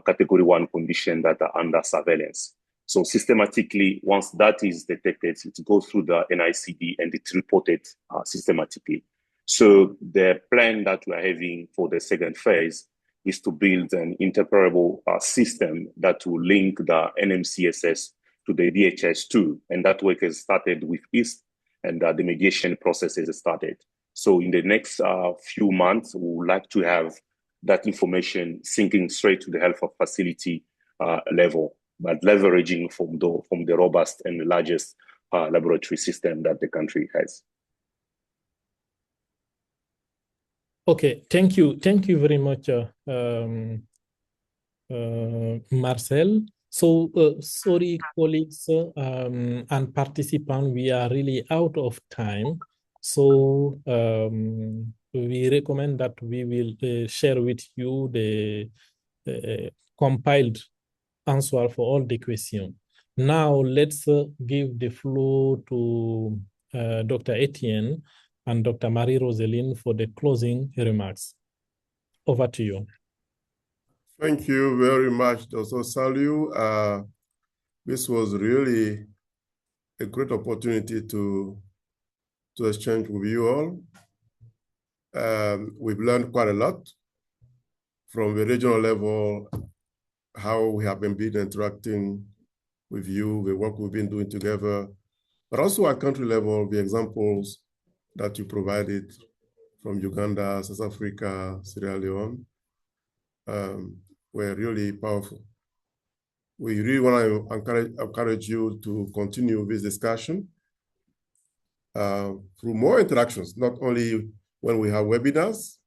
S6: category 1 conditions that are under surveillance. So systematically, once that is detected, it goes through the NICD and it's reported systematically. So the plan that we're having for the second phase is to build an interoperable system that will link the NMCSS to the DHIS2. And that work has started with East, and the mediation process has started. So in the next few months, we would like to have that information syncing straight to the health of facility level, but leveraging from the robust and the largest laboratory system that the country has.
S1: Okay, thank you very much, Marcel. So, sorry, colleagues and participants, we are really out of time. So, we recommend that we will share with you the compiled answer for all the questions. Now, let's give the floor to Dr. Etienne and Dr. Marie-Roseline for the closing remarks. Over to you.
S5: Thank you very much, Dr. Saliu. This was really a great opportunity to exchange with you all. We've learned quite a lot from the regional level, how we have been interacting with you, the work we've been doing together, but also at country level, the examples that you provided from Uganda, South Africa, Sierra Leone, were really powerful. We really want to encourage you to continue this discussion through more interactions, not only when we have webinars,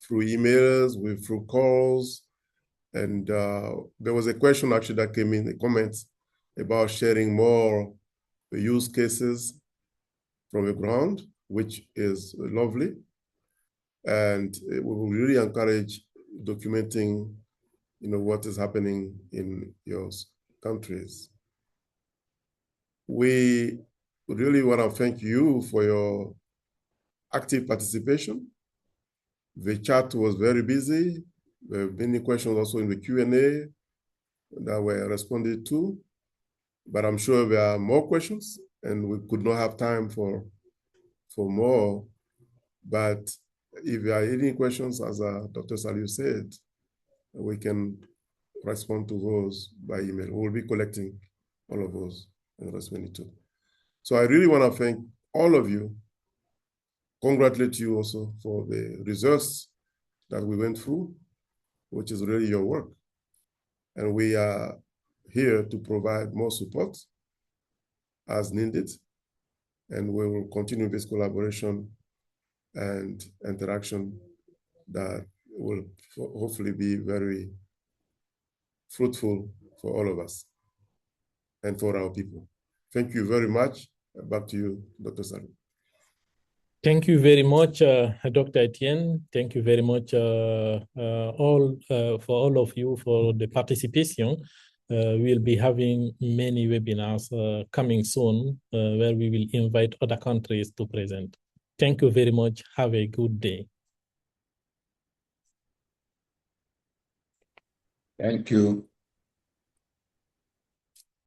S5: through emails, through calls. And there was a question actually that came in the comments about sharing more use cases from the ground, which is lovely. And we will really encourage documenting, what is happening in your countries. We really want to thank you for your active participation. The chat was very busy. There have many questions also in the Q&A that were responded to, but I'm sure there are more questions and we could not have time for more. But if there are any questions, as Dr. Saliu said, we can respond to those by email. We'll be collecting all of those and responding to. So I really want to thank all of you, congratulate you also for the results that we went through, which is really your work. And we are here to provide more support as needed. And we will continue this collaboration and interaction that will hopefully be very fruitful for all of us and for our people. Thank you very much. Back to you, Dr. Saliu.
S1: Thank you very much, Dr. Etienne. Thank you very much for all of you for the participation. We'll be having many webinars coming soon where we will invite other countries to present. Thank you very much. Have a good day.
S9: Thank you.